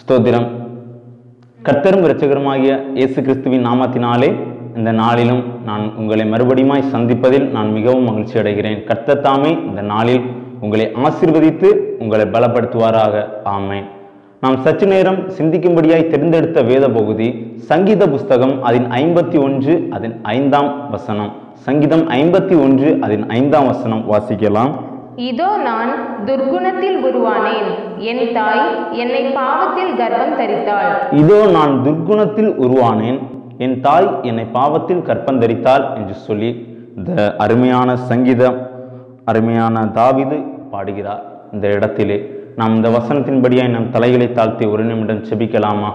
ஸ்தோத்திரம். கர்த்தரும் இரட்சகருமாகிய இயேசு கிறிஸ்துவின் நாமத்தினாலே இந்த நாளிலும் நான் உங்களை மறுபடியும் சந்திப்பதில் நான் மிகவும் மகிழ்ச்சி அடைகிறேன். கர்த்தர் தாமே இந்த நாளில் உங்களை ஆசீர்வதித்து உங்களை பலப்படுத்துவாராக. ஆமென். நாம் சற்று நேரம் சிந்திக்கும்படியாய் தெரிந்தெடுத்த வேத பகுதி சங்கீத புஸ்தகம் அதன் 51 அதன் 5ஆம் வசனம். சங்கீதம் 51 அதன் 5ஆம் வசனம் வாசிக்கலாம். இதோ நான் துர்க்குணத்தில் உருவானேன், என் தாய் என்னை பாவத்தில் கர்ப்பம் தரித்தாள். இதோ நான் துர்க்குணத்தில் உருவானேன், என் தாய் என்னை பாவத்தில் கர்ப்பம் தரித்தாள் என்று சொல்லி இந்த அருமையான சங்கீதம் அருமையான தாவீது பாடுகிறார். இந்த இடத்திலே நாம் இந்த வசனத்தின்படியாய் நம் தலைகளை தாழ்த்தி ஒரு நிமிடம் செபிக்கலாமா?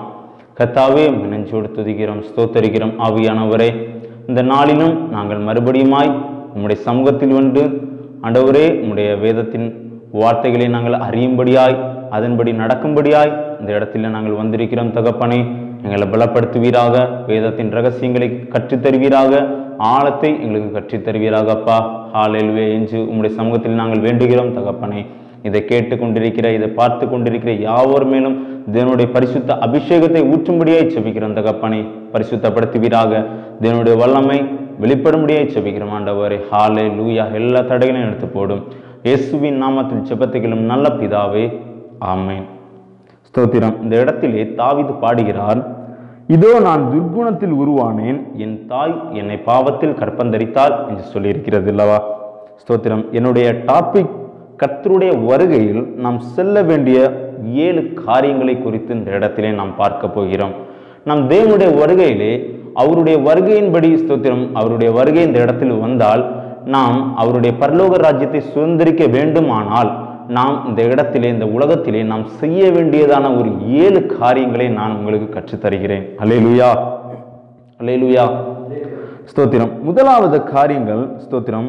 கர்த்தாவே, நெஞ்சோடு துதிக்கிறோம், ஸ்தோத்தரிக்கிறோம். ஆவியானவரே, இந்த நாளிலும் நாங்கள் மறுபடியுமாய் உம்முடைய சமூகத்தில் வந்து ஆண்டவரே, உம்முடைய வேதத்தின் வார்த்தைகளை நாங்கள் அறியும்படியாய் அதன்படி நடக்கும்படியாய் இந்த இடத்துல நாங்கள் வந்திருக்கிறோம். தகப்பனே, எங்களை பலப்படுத்துவீராக, வேதத்தின் ரகசியங்களை கற்றுத்தருவீராக, ஆழத்தை எங்களுக்கு கற்றுத்தருவீராக. அப்பா, ஹல்லேலூயா என்று உம்முடைய சமூகத்தில் நாங்கள் வேண்டுகிறோம். தகப்பனே, இதை கேட்டு கொண்டிருக்கிற, இதை பார்த்து கொண்டிருக்கிற யாவர் மேலும் தேவனுடைய பரிசுத்த அபிஷேகத்தை ஊற்றும்படியாய் செபிக்கிறோம். தகப்பனே, பரிசுத்தப்படுத்துவீராக, தேவனுடைய வல்லமை வெளிப்படும்படியாய் செபிக்கிறோம். ஆண்டவரே, ஹல்லேலூயா. எல்லா தடைகளையும் எடுத்து போடும் இயேசுவின் நாமத்தில் செபத்தைகளும் நல்ல பிதாவே, ஆமென். ஸ்தோத்திரம். இந்த இடத்திலே தாவீது பாடுகிறார், இதோ நான் துர்க்குணத்தில் உருவானேன், என் தாய் என்னை பாவத்தில் கர்ப்பந்தரித்தாள் என்று சொல்லியிருக்கிறது அல்லவா? ஸ்தோத்திரம். என்னுடைய டாபிக் கர்த்தருடைய வருகையில் நாம் செல்ல வேண்டிய 7 காரியங்களை குறித்து இந்த இடத்திலே நாம் பார்க்க போகிறோம். நம் தேவனுடைய வருகையிலே அவருடைய வருகையின்படி, ஸ்தோத்திரம், அவருடைய வருகை இந்த இடத்தில் வந்தால் நாம் அவருடைய பரலோக ராஜ்யத்தை சுதந்திரிக்க வேண்டுமானால் நாம் இந்த இடத்திலே, இந்த உலகத்திலே நாம் செய்ய வேண்டியதான ஒரு 7 காரியங்களை நான் உங்களுக்கு கற்றுத்தருகிறேன். அல்லேலூயா, அல்லேலூயா. ஸ்தோத்திரம். முதலாவது காரியங்கள், ஸ்தோத்திரம்,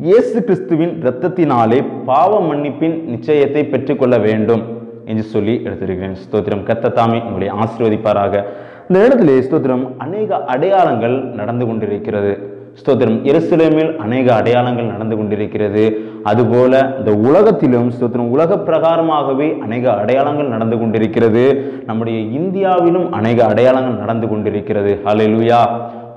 இயேசு கிறிஸ்துவின் இரத்தத்தினாலே பாவ மன்னிப்பின் நிச்சயத்தை பெற்றுக்கொள்ள வேண்டும் என்று சொல்லி எடுத்திருக்கிறேன். ஸ்தோத்திரம். கர்த்தர் தாமே உங்களை ஆசீர்வதிப்பாராக. இந்த இடத்திலே, ஸ்தோத்திரம், அநேக அடையாளங்கள் நடந்து கொண்டிருக்கிறது. ஸ்தோத்திரம். எருசலேமில் அநேக அடையாளங்கள் நடந்து கொண்டிருக்கிறது. அதுபோல இந்த உலகத்திலும், ஸ்தோத்திரம், உலக பிரகாரமாகவே அநேக அடையாளங்கள் நடந்து கொண்டிருக்கிறது. நம்முடைய இந்தியாவிலும் அநேக அடையாளங்கள் நடந்து கொண்டிருக்கிறது. ஹல்லேலூயா.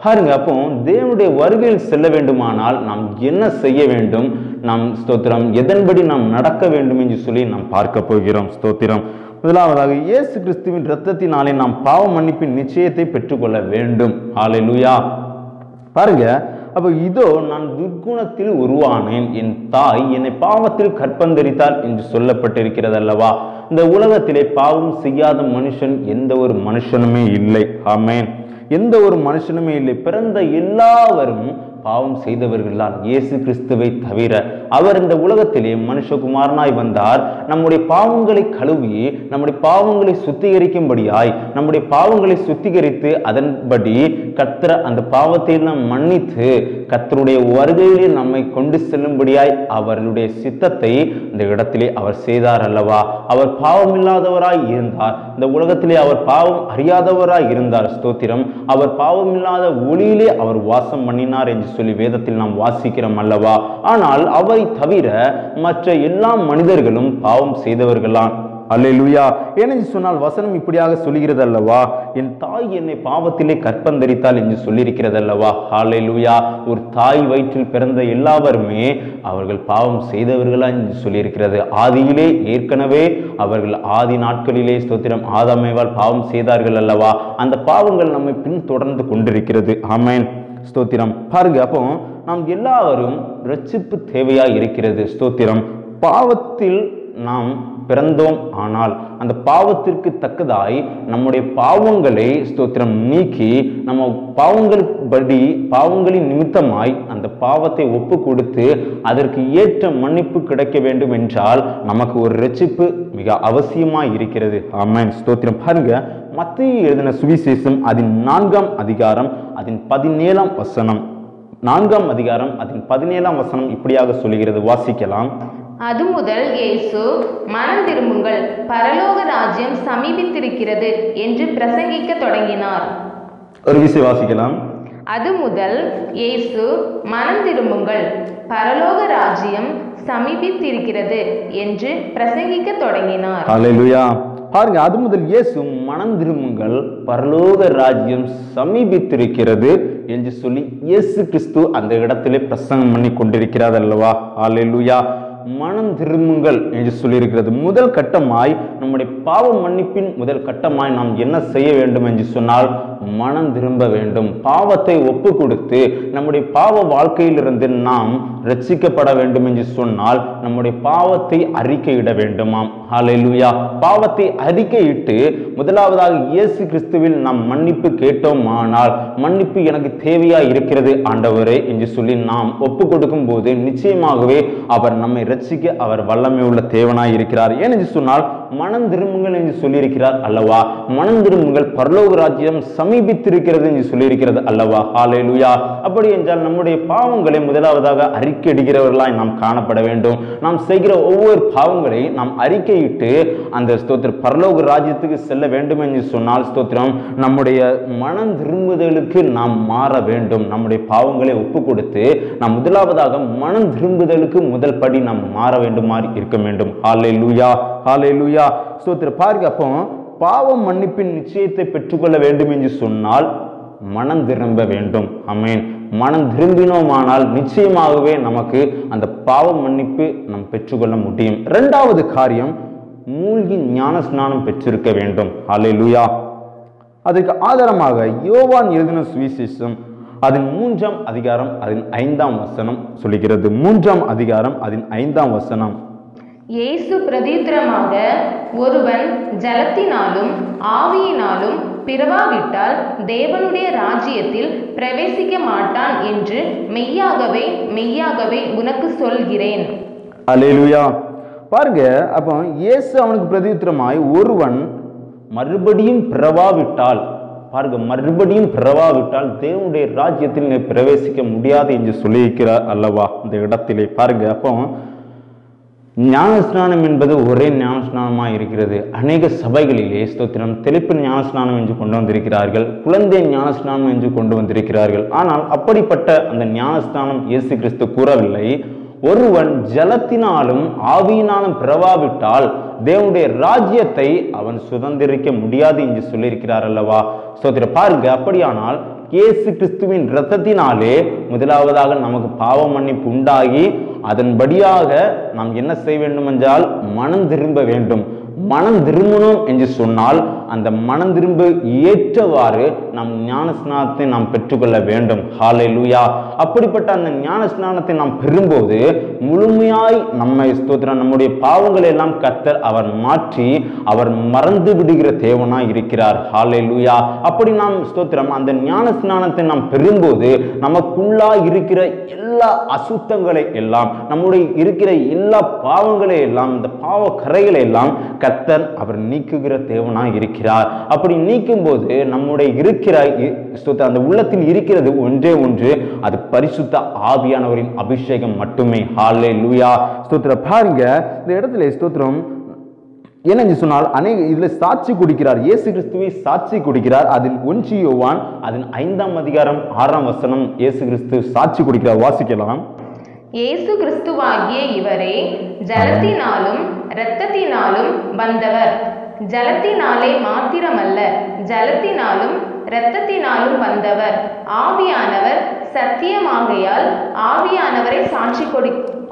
பாருங்க, அப்போ தேவனுடைய வருகையில் செல்ல வேண்டுமானால் நாம் என்ன செய்ய வேண்டும், நாம், ஸ்தோத்திரம், எதன்படி நாம் நடக்க வேண்டும் என்று சொல்லி நாம் பார்க்க போகிறோம். ஸ்தோத்திரம். முதலாவதாக, இயேசு கிறிஸ்துவின் இரத்தத்தினாலே நாம் பாவ மன்னிப்பின் நிச்சயத்தை பெற்றுக்கொள்ள வேண்டும். ஹல்லேலூயா. பாருங்க, அப்போ இதோ நான் துர்க்குணத்தில் உருவானேன், என் தாய் என்னை பாவத்தில் கர்ப்பந்தரித்தாள் என்று சொல்லப்பட்டிருக்கிறது அல்லவா? இந்த உலகத்திலே பாவம் செய்யாத மனுஷன் எந்த ஒரு மனுஷனுமே இல்லை. ஆமென். எந்த ஒரு மனுஷனுமே இல்லை. பிறந்த எல்லாவரும் பாவம் செய்தவர்களால், இயேசு கிறிஸ்துவை தவிர. அவர் இந்த உலகத்திலே மனுஷகுமாரனாய் வந்தார். நம்முடைய பாவங்களை கழுவி நம்முடைய பாவங்களை சுத்திகரிக்கும்படியாய், நம்முடைய பாவங்களை சுத்திகரித்து அதன்படி கர்த்தர் அந்த பாவத்தை நாம் மன்னித்து கர்த்தருடைய வருகையிலே நம்மை கொண்டு செல்லும்படியாய் அவருடைய சித்தத்தை இந்த இடத்திலே அவர் செய்தார் அல்லவா? அவர் பாவம் இல்லாதவராய் இருந்தார். இந்த உலகத்திலே அவர் பாவம் அறியாதவராய் இருந்தார். ஸ்தோத்திரம். அவர் பாவம் இல்லாத ஒளியிலே அவர் வாசம் பண்ணினார் என்று சொல்லி வேதத்தில் நாம் வாசிக்கிறோம் அல்லவா? ஆனால் அவரை தவிர மற்ற எல்லா மனிதர்களும் பாவம் செய்தவர்களான். அல்லேலூயா. ஏனென்று சொன்னால் வசனம் இப்படியாக சொல்லுகிறது அல்லவா? என் தாய் என்னை பாவத்திலே கர்ப்பந்தரித்தாள் என்று சொல்லியிருக்கிறது அல்லவா? அல்லேலூயா. ஒரு தாய் வயிற்றில் பிறந்த எல்லாருமே அவர்கள் பாவம் செய்தவர்களா என்று சொல்லியிருக்கிறது. ஆதியிலே ஏற்கனவே அவர்கள் ஆதி நாட்களிலே, ஸ்தோத்திரம், ஆதாமேவால் பாவம் செய்தார்கள் அல்லவா? அந்த பாவங்கள் நம்மை பின் தொடர்ந்து கொண்டிருக்கிறது. ஆமென். ஸ்தோத்திரம். பாருங்க, அப்போ நாம் எல்லாரும் ரட்சிப்பு தேவையா இருக்கிறது. ஸ்தோத்திரம். பாவத்தில் நாம் பிறந்தோம், ஆனால் அந்த பாவத்திற்கு தக்கதாய் நம்முடைய பாவங்களை, ஸ்தோத்திரம், நீக்கி நம்ம பாவங்களின் நிமித்தமாய் அந்த பாவத்தை ஒப்பு கொடுத்து அதற்கு ஏற்ற மன்னிப்பு கிடைக்க வேண்டும் என்றால் நமக்கு ஒரு ரட்சிப்பு மிக அவசியமாய் இருக்கிறது. ஆமென். ஸ்தோத்திரம். பாருங்க, மத்தேயு எழுதின சுவிசேஷம் அதன் 4ஆம் அதிகாரம் அதன் 17ஆம் வசனம். 4ஆம் அதிகாரம் அதன் 17ஆம் வசனம் இப்படியாக சொல்லுகிறது. வாசிக்கலாம். அது முதல் இயேசு, மனம் திரும்புங்கள், பரலோக ராஜ்யம் சமீபித்திருக்கிறது என்று பிரசங்கிக்க தொடங்கினார். ஒரு விஷயம் வாசிக்கலாம். அது முதல் இயேசு, மனம் திரும்புங்கள், பரலோக ராஜ்யம் சமீபித்திருக்கிறது என்று பிரசங்கிக்க தொடங்கினார். அல்லேலூயா. பாருங்க, அது முதல் இயேசு மனம் திரும்புங்கள், பரலோக ராஜ்யம் சமீபித்திருக்கிறது என்று சொல்லி இயேசு கிறிஸ்து அந்த இடத்திலே பிரசங்கம் பண்ணி கொண்டிருக்கிறார் அல்லவா? அல்லேலூயா. மனம் திரும்புங்கள் என்று சொல்லியிருக்கிறது. முதல் கட்டமாய் நம்முடைய பாவ மன்னிப்பின் முதல் கட்டமாய் நாம் என்ன செய்ய வேண்டும் என்று சொன்னால் மனம் திரும்ப வேண்டும். பாவத்தை ஒப்பு கொடுத்து நம்முடைய பாவ வாழ்க்கையிலிருந்து நாம் ரட்சிக்கப்பட வேண்டும் என்று சொன்னால் நம்முடைய பாவத்தை அறிக்கையிட வேண்டுமாம். ஹல்லேலூயா. பாவத்தை அறிக்கையிட்டு முதலாவதாக இயேசு கிறிஸ்துவில் நாம் மன்னிப்பு கேட்டோமானால், மன்னிப்பு எனக்கு தேவையா இருக்கிறது ஆண்டவரே என்று சொல்லி நாம் ஒப்பு கொடுக்கும் போது நிச்சயமாகவே அவர் நம்மை ரட்சிக்க அவர் வல்லமை உள்ள தேவனாய் இருக்கிறார். ஏனென்று சொன்னால் மனம் திரும்புங்கள் என்று சொல்லியிருக்கிறார் அல்லவா? மனம் திரும்புங்கள், பரலோக ராஜ்யம் சமீபித்திருக்கிறது என்று சொல்லியிருக்கிறது அல்லவா? ஹல்லேலூயா. அப்படி என்றால் நம்முடைய பாவங்களை முதலாவதாக அறிக்கையிடுகிறவர்களாய் நாம் காணப்பட வேண்டும். நாம் செய்கிற ஒவ்வொரு பாவங்களை நாம் அறிக்கையிட்டு அந்த ஸ்தோத்திரம் பரலோக ராஜ்யத்துக்கு செல்ல வேண்டும் என்று சொன்னால் ஸ்தோத்திரம் நம்முடைய மனம் திரும்புதலுக்கு நாம் மாற வேண்டும். நம்முடைய பாவங்களை ஒப்பு கொடுத்து நாம் முதலாவதாக மனம் திரும்புதலுக்கு முதல் படி நாம் மாற வேண்டுமாறு இருக்க வேண்டும். ஹல்லேலூயா, ஹல்லேலூயா. ஸ்தோத்திரம். பாருங்க, அப்போ பாவ மன்னிப்பின் நிச்சயத்தை பெற்றுக்கொள்ள வேண்டும் என்று சொன்னால் மனம் திரும்ப வேண்டும். ஆமென். மனம் திரும்பினோமானால் நிச்சயமாகவே நமக்கு அந்த பாவ மன்னிப்பு நாம் பெற்றுக்கொள்ள முடியும். இரண்டாவது காரியம், மூழ்கி ஞான ஸ்நானம் பெற்றிருக்க வேண்டும். ஹல்லேலூயா. அதுக்கு ஆதாரமாக யோவான் எழுதின சுவிசேஷம் அதன் 3ஆம் அதிகாரம் அதன் 5ஆம் வசனம் சொல்லுகிறது. 3ஆம் அதிகாரம் அதன் 5ஆம் வசனம். இயேசு பிரதியுத்தரமாக, ஒருவன் ஜலத்தினாலும் ஆவியினாலும் பிறவாவிட்டால் தேவனுடைய ராஜ்யத்தில் பிரவேசிக்க மாட்டான் என்று மெய்யாகவே மெய்யாகவே உனக்கு சொல்கிறேன். அல்லேலூயா. பாருங்க, அப்போ இயேசு அவனுக்கு பிரதியுத்தரமாய், ஒருவன் மறுபடியும் பிறவாவிட்டால், பாருங்க, மறுபடியும் பிறவாவிட்டால் தேவனுடைய ராஜ்யத்தில் பிரவேசிக்க முடியாது என்று சொல்லியிருக்கிறார் அல்லவா இந்த இடத்திலே. பாருங்க, அப்போ ஞானஸ்நானம் என்பது ஒரே ஞானஸ்நானமாக இருக்கிறது. அநேக சபைகளிலே ஸ்தோத்திரம் தெளிப்பு ஞானஸ்நானம் என்று கொண்டு வந்திருக்கிறார்கள், குழந்தை ஞானஸ்நானம் என்று கொண்டு வந்திருக்கிறார்கள். ஆனால் அப்படிப்பட்ட அந்த ஞானஸ்நானம் இயேசு கிறிஸ்து கூறவில்லை. ஒருவன் ஜலத்தினாலும் ஆவியினாலும் பிறவாவிட்டால் தேவனுடைய ராஜ்யத்தை அவன் சுதந்திரிக்க முடியாது என்று சொல்லியிருக்கிறார் அல்லவா? ஸ்தோத்திரம். பாருங்க, அப்படியானால் இயேசு கிறிஸ்துவின் இரத்தத்தினாலே முதலாவதாக நமக்கு பாவ மன்னிப்பு உண்டாகி அதன்படியாக நாம் என்ன செய்ய வேண்டும் என்றால் மனம் திரும்ப வேண்டும். மனம் திரும்பணும் என்று சொன்னால் அந்த மனம் திரும்ப ஏற்றவாறு நாம் ஞான ஸ்நானத்தை நாம் பெற்றுக்கொள்ள வேண்டும். ஹல்லேலூயா. அப்படிப்பட்ட அந்த ஞான ஸ்நானத்தை நாம் பெறும்போது முழுமையாய் நம்மை ஸ்தோத்திரம் நம்முடைய பாவங்களை எல்லாம் கர்த்தர் அவர் மாற்றி அவர் மறந்து விடுகிற தேவனாய் இருக்கிறார். ஹல்லேலூயா. அப்படி நாம் ஸ்தோத்திரம் அந்த ஞான ஸ்நானத்தை நாம் பெறும்போது நமக்குள்ளா இருக்கிற எல்லா அசுத்தங்களை எல்லாம், நம்முடைய இருக்கிற எல்லா பாவங்களை எல்லாம், இந்த பாவ கரைகளை எல்லாம் கர்த்தர் அவர் நீக்குகிற தேவனாய் இருக்கிறார். அப்படி நீக்கும் போது நம்முடைய இருக்கிற அந்த உள்ளத்தில் இருக்கிறது ஒன்றே ஒன்று, அது பரிசுத்த ஆவியானவரின் அபிஷேகம் மட்டுமே. ஹல்லேலூயா. ஸ்தோத்திரம். பாருங்க, இந்த இடத்துல ஸ்தோத்திரம் என்ன சொன்னால் அநேக இதுல சாட்சி கொடுக்கிறார், இயேசு கிறிஸ்துவை சாட்சி கொடுக்கிறார். அதில் 1 யோவான் அதன் 5ஆம் அதிகாரம் 6ஆம் வசனம் இயேசு கிறிஸ்து சாட்சி கொடுக்கிறார். வாசிக்கலாம். இயேசு கிறிஸ்துவாகிய இவரே ஜலத்தினாலும் இரத்தத்தினாலும் வந்தவர், ஜலத்தினாலே மாத்திரமல்ல ஜலத்தினாலும் இரத்தத்தினாலும் வந்தவர். ஆவியானவர் சத்தியமாகையால் ஆவியானவரை சாட்சி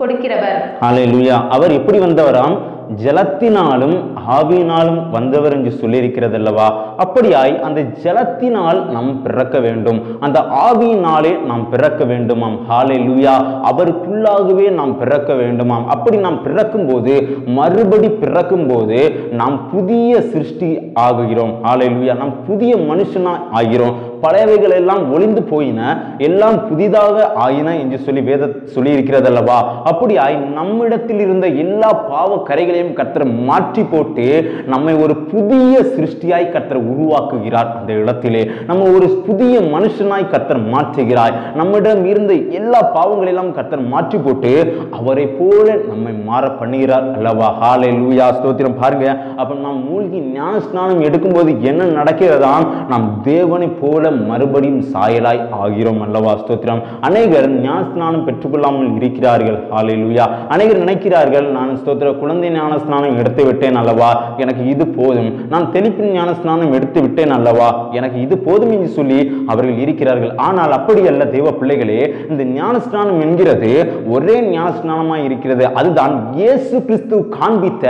கொடுக்கிறவர். ஹல்லேலூயா. அவர் எப்படி வந்தவராம்? ஜலத்தினாலும் ஆவியினாலும் வந்தவர் என்று சொல்லியிருக்கிறது அல்லவா? அப்படியாய் அந்த ஜலத்தினால் நாம் பிறக்க வேண்டும், அந்த ஆவியினாலே நாம் பிறக்க வேண்டுமாம். ஹல்லேலூயா. அவருக்குள்ளாகவே நாம் பிறக்க வேண்டுமாம். அப்படி நாம் பிறக்கும் போது, மறுபடி பிறக்கும் போது நாம் புதிய சிருஷ்டி ஆகுகிறோம். ஹல்லேலூயா. நாம் புதிய மனுஷனா ஆகிறோம். பழையவைகள் எல்லாம் ஒளிந்து போயின, எல்லாம் புதிதாக ஆயின என்று சொல்லி வேத சொல்லி இருக்கிறது அல்லவா? அப்படியாய் நம்மிடத்தில் இருந்த எல்லா பாவ கரைகளையும் கர்த்தர் மாற்றி போட்டு நம்மை ஒரு புதிய சிருஷ்டியாய் கர்த்தர் உருவாக்குகிறார். அந்த இடத்திலே நம்ம ஒரு புதிய மனுஷனாய் கர்த்தர் மாற்றுகிறார். நம்மிடம் இருந்த எல்லா பாவங்களெல்லாம் கர்த்தர் மாற்றி போட்டு அவரை போல நம்மை மாற பண்ணுகிறார் அல்லவா? ஹல்லேலூயா. ஸ்தோத்திரம். பாருங்க, அப்ப நாம் மூழ்கி ஞான ஸ்நானம் எடுக்கும்போது என்ன நடக்கிறதாம்? நாம் தேவனை போல மறுபடியும் சாயலாய் ஆகிறோம் அல்லவா? ஸ்தோத்திரம். அநேகர் ஞானஸ்நானம் பெற்றுக்கொள்ளாமல் இருக்கிறார்கள். ஹல்லேலூயா. அநேகர் நினைக்கிறார்கள், நான் ஸ்தோத்திர குழந்தை ஞானஸ்நானம் எடுத்து விட்டேன் அல்லவா, எனக்கு இது போதும். நான் தெளிப்பின் ஞானஸ்நானம் எடுத்து விட்டேன் அல்லவா, எனக்கு இது போதும் என்று சொல்லி அவர்கள் இருக்கிறார்கள். ஆனால் அப்படி அல்ல தேவ பிள்ளைகளே. இந்த ஞானஸ்நானம் என்கிறது ஒரே ஞானஸ்நானமாய் இருக்கிறது. அதுதான் இயேசு கிறிஸ்து காண்பித்த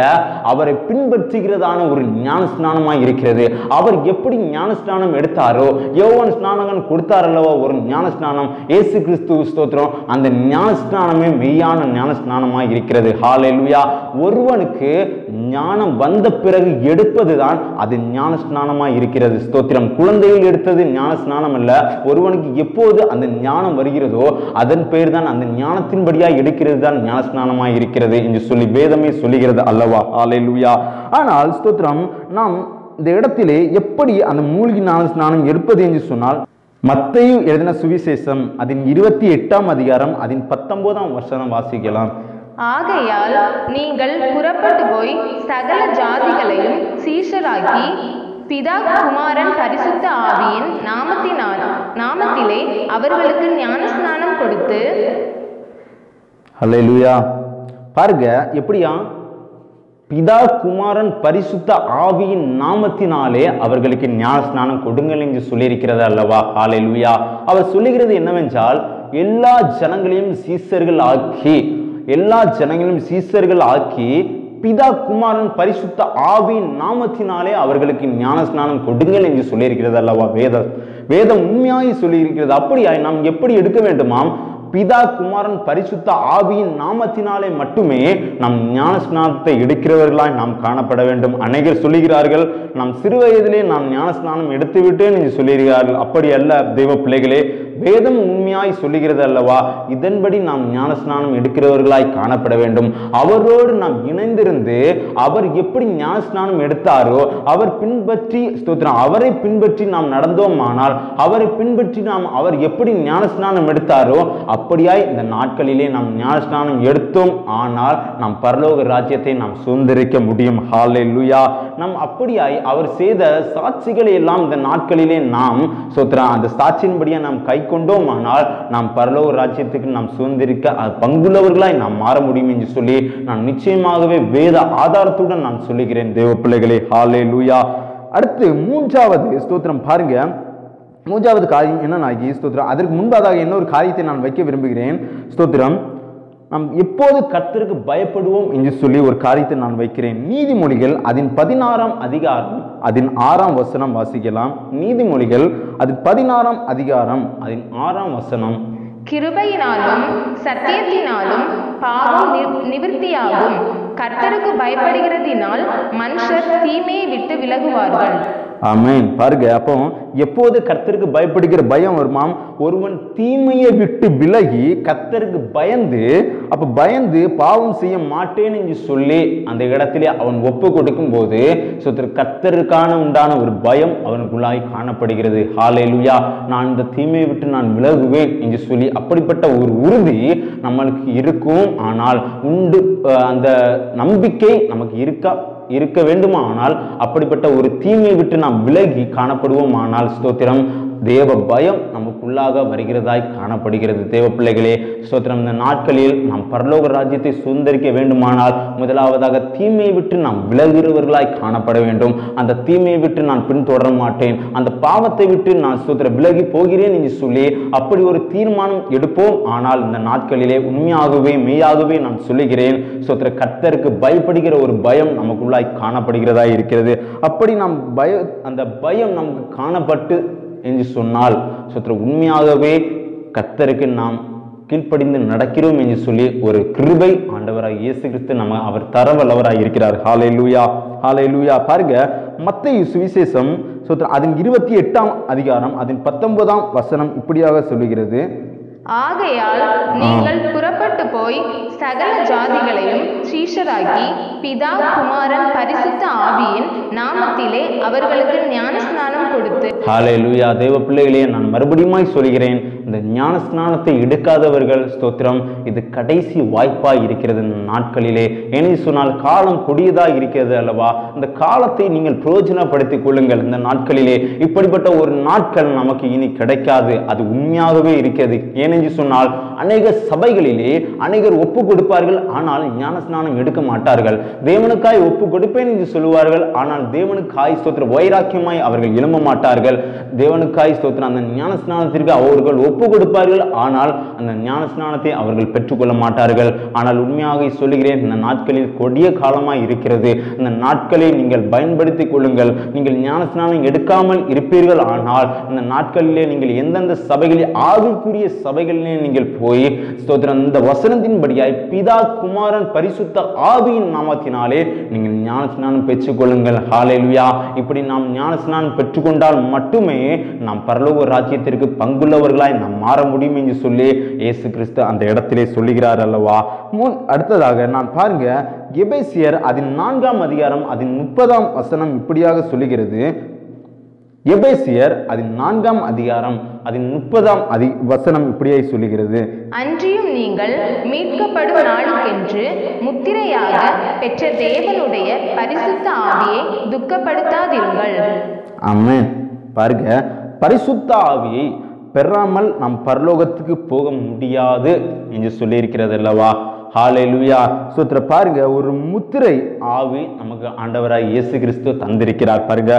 அவரை பின்பற்றுகிறதான ஒரு ஞானஸ்நானமாய் இருக்கிறது. அவர் எப்படி ஞானஸ்நானம் எடுத்தாரோ, யோவான் ஸ்நானகன் கொடுத்தார் அல்லவா ஒரு ஞானஸ்நானம், இயேசு கிறிஸ்து ஸ்தோத்திரம் அந்த ஞானஸ்நானமே மெய்யான ஞானஸ்நானமாய் இருக்கிறது. ஹல்லேலூயா. ஒருவனுக்கு ஞானம் வந்த பிறகு எடுப்பதுதான் அது ஞானஸ்நானமாய் இருக்கிறது. ஸ்தோத்திரம். குழந்தையில் எடுத்தது ஞானஸ்நானம் அல்ல. ஒருவனுக்கு எப்போது அந்த ஞானம் வருகிறதோ அதன் பெயர் தான், அந்த ஞானத்தின்படியாய் எடுக்கிறது தான் ஞானஸ்நானமாய் இருக்கிறது என்று சொல்லி வேதமே சொல்லுகிறது அல்லவா? ஹல்லேலூயா. ஆனால் ஸ்தோத்திரம், நாம் இந்த இடத்திலே எப்படி அந்த மூழ்கி ஞானஸ்நானம் எடுப்பது என்று சொன்னால், மத்தேயு எழுதின சுவிசேஷம் அதன் 28ஆம் அதிகாரம் அதன் 19ஆம் வசனம் வாசிக்கலாம். ஆகையால் நீங்கள் புறப்பட்டு போய் சகல ஜாதிகளையும் சீஷராக்கி பிதா குமாரன் பரிசுத்த ஆவியின் நாமத்திலே அவர்களுக்கு ஞானஸ்நானம் கொடுத்து. ஹல்லேலூயா. பாருங்க எப்படியா, பிதா குமாரன் பரிசுத்த ஆவியின் நாமத்தினாலே அவர்களுக்கு ஞானஸ்நானம் கொடுங்கள் என்று சொல்லியிருக்கிறது அல்லவா? ஹல்லேலூயா. அவர் சொல்லுகிறது என்னவென்றால், எல்லா ஜனங்களையும் சீசர்கள் ஆக்கி பிதா குமாரன் பரிசுத்த ஆவியின் நாமத்தினாலே அவர்களுக்கு ஞானஸ்நானம் கொடுங்கள் என்று சொல்லியிருக்கிறது அல்லவா? வேதம் உண்மையாய் சொல்லியிருக்கிறது. அப்படியாய் நாம் எப்படி எடுக்க வேண்டுமாம்? பிதா குமாரன் பரிசுத்த ஆவியின் நாமத்தினாலே மட்டுமே நாம் ஞானஸ்நானத்தை எடுக்கிறவர்களாய் நாம் காணப்பட வேண்டும். அநேகர் சொல்லுகிறார்கள், நாம் சிறு வயதிலே நான் ஞானஸ்நானம் எடுத்து விட்டேன் என்று சொல்லுகிறார்கள். அப்படி அல்ல தேவ பிள்ளைகளே. வேதம் உண்மையாய் சொல்லுகிறது அல்லவா? இதன்படி நாம் ஞானஸ்நானம் எடுக்கிறவர்களாய் காணப்பட வேண்டும். அவரோடு நாம் இணைந்திருந்து அவர் எப்படி ஞானஸ்நானம் எடுத்தாரோ அவரை பின்பற்றி நாம் நடந்தோமானால், அவரை பின்பற்றி நாம் அவர் எப்படி ஞானஸ்நானம் எடுத்தாரோ அப்படியாய் இந்த நாட்களிலே நாம் ஞானஸ்நானம் எடுத்தோம் ஆனால் நாம் பரலோக ராஜ்யத்தை நாம் சுதந்திரிக்க முடியும். ஹல்லேலூயா. நாம் அப்படியாய் அவர் செய்த சாட்சிகளை எல்லாம் இந்த நாட்களிலே நாம் அந்த சாட்சியின்படியே நாம் கை கொண்டோமானால் நாம் பரலோக ராஜ்யத்துக்கு நாம் சுதந்திரிக்க பங்குள்ளவர்களாய் நாம் மாற முடியும் என்று சொல்லி நான் நிச்சயமாகவே வேத ஆதாரத்துடன் நான் சொல்லுகிறேன் தேவ பிள்ளைகளே. ஹல்லேலூயா. அடுத்து மூன்றாவது ஸ்தோத்திரம் பாருங்க. மூன்றாவது காரியம் என்னன்னாகி ஸ்தோத்திரம், அதற்கு முன்பதாக இன்னொரு காரியத்தை நான் வைக்க விரும்புகிறேன். ஸ்தோத்திரம், நாம் எப்போது கர்த்தருக்கு பயப்படுவோம் என்று சொல்லி ஒரு காரியத்தை நான் வைக்கிறேன். நீதிமொழிகள் அதன் 16ஆம் அதிகாரம் அதன் 6ஆம் வசனம் வாசிக்கலாம். நீதிமொழிகள் அதன் 16ஆம் அதிகாரம் அதன் 6ஆம் வசனம். கிருபையினாலும் சத்தியத்தினாலும் பாவம் நிவிர்த்தியாகும். கர்த்தருக்கு பயப்படுகிறதினால் மனுஷர் தீமையை விட்டு விலகுவார்கள். ஆமென். பாருங்க, அப்போ எப்போது கர்த்தருக்கு பயப்படுகிற பயம் வருமாம்? ஒருவன் தீமையை விட்டு விலகி கர்த்தருக்கு பயந்து பாவம் செய்ய மாட்டேன் என்று சொல்லி அந்த இடத்திலே அவன் ஒப்பு கொடுக்கும் போது கர்த்தருக்கான உண்டான ஒரு பயம் அவனுக்குள்ளாய் காணப்படுகிறது. ஹல்லேலூயா. நான் இந்த தீமையை விட்டு நான் விலகுவேன் என்று சொல்லி அப்படிப்பட்ட ஒரு உறுதி நம்மளுக்கு இருக்கும். ஆனால் அந்த நம்பிக்கை நமக்கு இருக்க வேண்டுமானால் அப்படிப்பட்ட ஒரு தீமையை விட்டு நாம் விலகி காணப்படுவோம். ஆனால் ஸ்தோத்திரம், தேவ பயம் நமக்குள்ளாக வருகிறதாய் காணப்படுகிறது. தேவ பிள்ளைகளே ஸ்தோத்திரம், இந்த நாட்களில் நாம் பரலோக ராஜ்யத்தை சுதந்திரிக்க வேண்டுமானால் முதலாவதாக தீமையை விட்டு நாம் விலகுகிறவர்களாய் காணப்பட வேண்டும். அந்த தீமையை விட்டு நான் பின்தொடர மாட்டேன், அந்த பாவத்தை விட்டு நான் ஸ்தோத்திரம் விலகி போகிறேன் என்று சொல்லி அப்படி ஒரு தீர்மானம் எடுப்போம். ஆனால் இந்த நாட்களிலே உண்மையாகவே மெய்யாகவே நான் சொல்லுகிறேன், ஸ்தோத்திர கர்த்தருக்கு பயப்படுகிற ஒரு பயம் நமக்குள்ளாய் காணப்படுகிறதா இருக்கிறது. அப்படி நாம் அந்த பயம் நமக்கு காணப்பட்டு என்று சொன்னால் உண்மையாகவே கர்த்தருக்கு நாம் கீழ்ப்படிந்து நடக்கிறோம் என்று சொல்லி ஒரு கிருபை ஆண்டவராக இயேசு கிறிஸ்து அவர் தரவல்லவராக இருக்கிறார். ஹல்லேலூயா, ஹல்லேலூயா. பாருங்க, மத்தேயு சுவிசேஷம் அதன் 28ஆம் அதிகாரம் அதன் 19ஆம் வசனம் இப்படியாக சொல்லுகிறது. ஆகையால் நீங்கள் புறப்பட்டு போய் சகல ஜாதிகளையும் சீஷராக்கி பிதா குமாரன் பரிசுத்த ஆவியின் நாமத்திலே அவர்களுக்கு ஞானஸ்நானம் கொடுத்து ஹல்லேலூயா. தேவ பிள்ளைகளே, நான் மறுபடியும் சொல்கிறேன், இந்த ஞான ஸ்நானத்தை எடுக்காதவர்கள் ஸ்தோத்திரம், இது கடைசி வாய்ப்பாய் இருக்கிறது இந்த நாட்களிலே. ஏன்னு சொன்னால் காலம் கொடியதா இருக்கிறது அல்லவா? இந்த காலத்தை நீங்கள் பிரயோஜனப்படுத்திக் கொள்ளுங்கள். இந்த நாட்களிலே இப்படிப்பட்ட ஒரு நாட்கள் நமக்கு இனி கிடைக்காது, அது உண்மையாகவே இருக்கிறது. ஏனென்று சொன்னால் அநேக சபைகளிலே அநேகர் ஒப்பு கொடுப்பார்கள், ஆனால் ஞான ஸ்நானம் எடுக்க மாட்டார்கள். தேவனுக்காய் ஒப்பு கொடுப்பேன் என்று சொல்லுவார்கள், ஆனால் தேவனுக்காய் ஸ்தோத்திர வைராக்கியமாய் அவர்கள் எழும்ப மாட்டார்கள். தேவனுக்காய் ஸ்தோத்திரம் அந்த ஞான ஸ்நானத்திற்கு அவர்கள் ஒப்பு கொடுப்பார்கள், ஆனால் அந்த ஞான ஸ்நானத்தை அவர்கள் பெற்றுக்கொள்ள மாட்டார்கள். ஆனால் உண்மையாக சொல்லுகிறேன், இந்த நாட்களில் கொடிய காலமாய் இருக்கிறது. இந்த நாட்களை நீங்கள் பயன்படுத்திக் கொள்ளுங்கள். நீங்கள் ஞான ஸ்நானம் எடுக்காமல் இருப்பீர்கள், ஆனால் இந்த நாட்களிலே நீங்கள் எந்தெந்த சபைகளில் ஆவிக்குரிய சபைகளிலே நீங்கள் போய் ஸ்தோத்திரம் இந்த வசனத்தின்படியாய் பிதா குமாரன் பரிசுத்த ஆவியின் நாமத்தினாலே நீங்கள் ஞான ஸ்நானம் பெற்றுக் கொள்ளுங்கள். ஹல்லேலூயா. இப்படி நாம் ஞான ஸ்நானம் பெற்றுக்கொண்டால் மட்டுமே நாம் பரலோக ராஜ்யத்திற்கு பங்குள்ளவர்களாய் நாம் மாற முடியும் என்று சொல்லி இயேசு கிறிஸ்து அந்த இடத்திலே சொல்லுகிறார் அல்லவா? அடுத்ததாக நான் பாருங்க, எபேசியர் அதன் 4ஆம் அதிகாரம் அதன் 30ஆம் வசனம் இப்படியாக சொல்லுகிறது. எபேசியர் அதன் 4ஆம் அதிகாரம் அதன் 30ஆம் வசனம் இப்படியே சொல்லுகிறது. அன்றியும் நீங்கள் மீட்கப்படும் நாளுக்கென்று முத்திரையாக பெற்ற தேவனுடைய பரிசுத்த ஆவியை துக்கப்படுத்தாதிருங்கள். ஆமென். பாருங்க, பரிசுத்த ஆவியை பெறாமல் நாம் பரலோகத்துக்கு போக முடியாது என்று சொல்லி இருக்கிறது அல்லவா? ஹல்லேலூயா. சோத்திர பாருங்க, ஒரு முத்திரை ஆவி நமக்கு ஆண்டவராய் இயேசு கிறிஸ்து தந்திருக்கிறார். பாருங்க,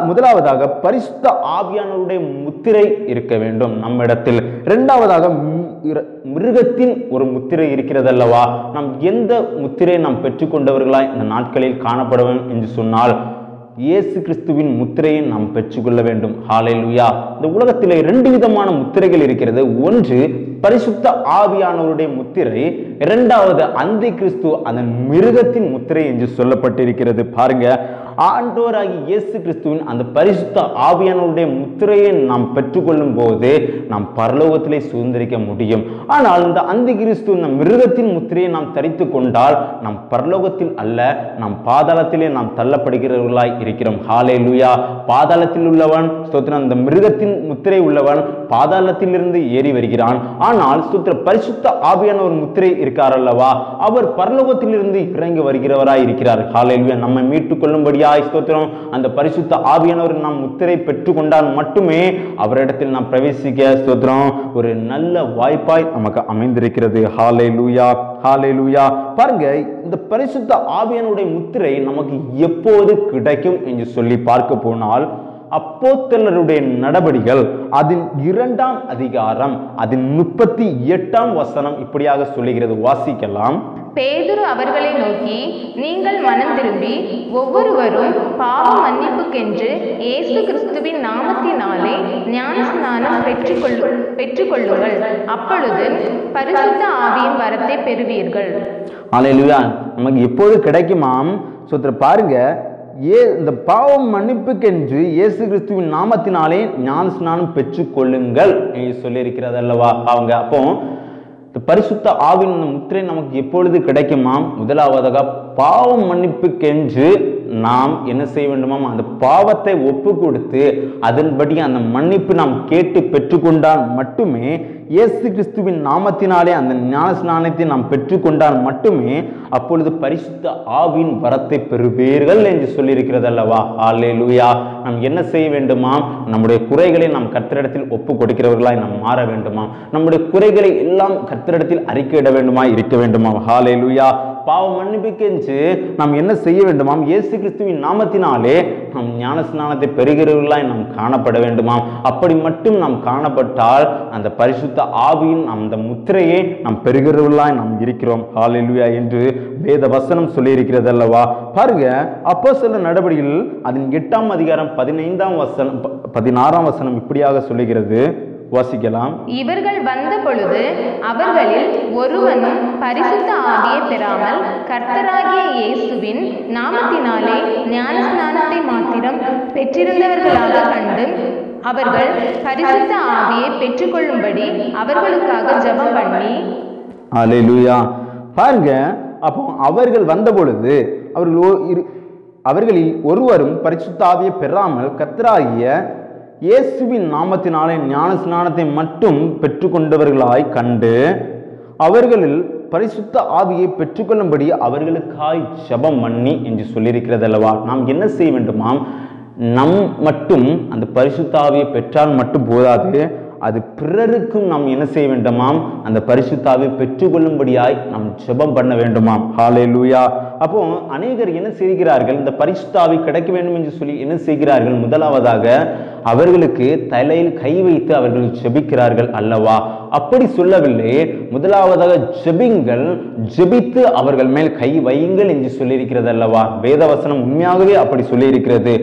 முதலாவதாக பரிசுத்த ஆவியானவருடைய முத்திரை இருக்க வேண்டும் நம்ம இடத்தில். இரண்டாவதாக மிருகத்தின் ஒரு முத்திரை இருக்கிறது அல்லவா? நாம் எந்த முத்திரை நாம் பெற்றுக்கொண்டவர்களாய் இந்த நாட்களில் காணப்பட வேண்டும் என்று சொன்னால் இயேசு கிறிஸ்துவின் முத்திரையை நாம் பெற்றுக்கொள்ள வேண்டும். ஹல்லேலூயா. இந்த உலகத்திலே 2 விதமான முத்திரைகள் இருக்கிறது. ஒன்று பரிசுத்த ஆவியானவருடைய முத்திரை, இரண்டாவது அந்தி கிறிஸ்து அதன் மிருகத்தின் முத்திரை என்று சொல்லப்பட்டிருக்கிறது. பாருங்க, ஆண்டவராகிய இயேசு கிறிஸ்துவின் அந்த பரிசுத்த ஆவியானவருடைய முத்திரையை நாம் பெற்றுக்கொள்ளும் போது நாம் பரலோகத்திலே சுதந்திரிக்க முடியும். ஆனால் இந்த அந்தி கிறிஸ்து இந்த மிருகத்தின் முத்திரையை நாம் தரித்து கொண்டால் நாம் பரலோகத்தில் அல்ல, நாம் பாதாளத்திலே நாம் தள்ளப்படுகிறவர்களாய் இருக்கிறோம். ஹல்லேலூயா. பாதாளத்தில் உள்ளவன் ஸ்தோத்திரம் அந்த மிருகத்தின் முத்திரை உள்ளவன் பாதாளத்திலிருந்து ஏறி வருகிறான். ஆனால் ஸ்தோத்திர பரிசுத்த ஆவியானவர் முத்திரை இருக்கார் அல்லவா? அவர் பரலோகத்திலிருந்து இறங்கி வருகிறவராய் இருக்கிறார். ஹல்லேலூயா. நம்மை மீட்டுக் கொள்ளும்படி ஸ்தோத்திரம் அந்த பரிசுத்த ஆவியானவர் நாம் முத்திரை பெற்றுக்கொண்டால் மட்டுமே அவரிடத்தில் நாம் பிரவேசிக்க ஸ்தோத்திரம் ஒரு நல்ல வாய்ப்பாய் நமக்கு அமைந்திருக்கிறது. ஹல்லேலூயா. ஹல்லேலூயா. பாருங்க, இந்த பரிசுத்த ஆவியானவருடைய முத்திரை நமக்கு எப்போது கிடைக்கும் என்று சொல்லி பார்க்க போனால் அப்போஸ்தலருடைய நடபடிகள் அதன் 2ஆம் அதிகாரம் அதன் 38ஆம் வசனம் இப்படியாக சொல்லுகிறது. வாசிக்கலாம். பேதுரு அவர்களை நோக்கி, நீங்கள் மனம் திரும்பி ஒவ்வொருவரும் பாவ மன்னிப்புக்கென்று இயேசு கிறிஸ்துவின் நாமத்தினாலே ஞான ஸ்நானம் பெற்றுக்கொள்ளுங்கள், அப்பொழுது பரிசுத்த ஆவியின் வரத்தை பெறுவீர்கள். ஹல்லேலூயா. நமக்கு எப்போது கிடைக்குமாம்? பாருங்க, இந்த பாவம் மன்னிப்புக்கென்று இயேசு கிறிஸ்துவின் நாமத்தினாலே ஞான ஸ்நானம் பெற்றுக்கொள்ளுங்கள் என்று சொல்லி இருக்கிறது அல்லவா? அவங்க அப்போ பரிசுத்த ஆவின் முத்திரை நமக்கு எப்பொழுது கிடைக்குமாம்? முதலாவதாக பாவம் மன்னிப்புக்கென்று நாம் என்ன செய்ய வேண்டுமாம்? அந்த பாவத்தை ஒப்பு கொடுத்து அதன்படி அந்த மன்னிப்பு நாம் கேட்டு பெற்றுக்கொண்டால் மட்டுமே, இயேசு கிறிஸ்துவின் நாமத்தினாலே அந்த ஞான ஸ்நானத்தை நாம் பெற்றுக்கொண்டால் மட்டுமே அப்பொழுது பரிசுத்த ஆவியின் வரத்தை பெறுவீர்கள் என்று சொல்லியிருக்கிறது அல்லவா? ஹல்லேலூயா. நாம் என்ன செய்ய வேண்டுமாம்? நம்முடைய குறைகளை நாம் கர்த்தரிடத்தில் ஒப்பு கொடுக்கிறவர்களாய் நாம் மாற வேண்டுமாம். நம்முடைய குறைகளை எல்லாம் கர்த்தரிடத்தில் அறிக்கையிட வேண்டுமா இருக்க வேண்டுமாம். ஹல்லேலூயா. பாவ மன்னிப்புக்கென்று நாம் என்ன செய்ய வேண்டுமாம்? இயேசு கிறிஸ்துவின் நாமத்தினாலே நாம் ஞான ஸ்நானத்தை பெறுகிறவர்களாய் நாம் காணப்பட வேண்டுமாம். அப்படி மட்டும் நாம் காணப்பட்டால் அந்த பரிசுத்த ஆவியின் அந்த முத்திரையை நாம் பெறுகிறவர்களாய் நாம் இருக்கிறோம். ஹல்லேலூயா என்று வேத வசனம் சொல்லி இருக்கிறது அல்லவா? பாருங்க, அப்போஸ்தலர் நடபடிகள் அதன் 8ஆம் அதிகாரம் 15ஆம் வசனம் 16ஆம் வசனம் இப்படியாக சொல்லுகிறது. வாசிக்கலாம். இவர்கள் வந்த பொழுது அவர்களில் ஒருவனும் பரிசுத்த ஆவியை பெறாமல் கர்த்தராகிய இயேசுவின் நாமத்தினாலே ஞான ஸ்நானத்தை மாத்திரம் பெற்றிருந்தவர்களாக கண்டு அவர்கள் பரிசுத்த ஆவியை பெற்றுக்கொள்ளும்படி அவர்களுக்காக ஜெபம் பண்ணி. அல்லேலூயா. பாருங்க, அப்போ அவர்கள் வந்த பொழுது அவர்களில் ஒருவரும் பரிசுத்த ஆவியை பெறாமல் கர்த்தராகிய இயேசுவின் நாமத்தினாலே ஞான ஸ்நானத்தை மட்டும் பெற்றுக்கொண்டவர்களாய் கண்டு அவர்களில் பரிசுத்த ஆவியை பெற்றுக்கொள்ளும்படி அவர்களுக்காய் ஜெபம் பண்ணி என்று சொல்லியிருக்கிறது அல்லவா. நாம் என்ன செய்ய வேண்டுமாம்? நம் மட்டும் அந்த பரிசுத்த ஆவியை பெற்றால் மட்டும் போதாது, அது பிறருக்கும் நாம் என்ன செய்ய வேண்டுமாம்? அந்த பரிசுத்த ஆவியை பெற்றுக்கொள்ளும்படியாய் நாம் ஜெபம் பண்ண வேண்டுமாம். ஹல்லேலூயா. அப்போ அநேகர் என்ன செய்கிறார்கள்? இந்த பரிசுத்த ஆவி கிடைக்க வேண்டும் என்று சொல்லி என்ன செய்கிறார்கள்? முதலாவதாக அவர்களுக்கு தலையில் கை வைத்து அவர்கள் ஜெபிக்கிறார்கள் அல்லவா. அப்படி சொல்லவில்லை. முதலாவதாக ஜெபிங்கள், ஜெபித்து அவர்கள் மேல் கை வையுங்கள் என்று சொல்லியிருக்கிறது அல்லவா. வேதவசனம் உண்மையாகவே அப்படி சொல்லியிருக்கிறது.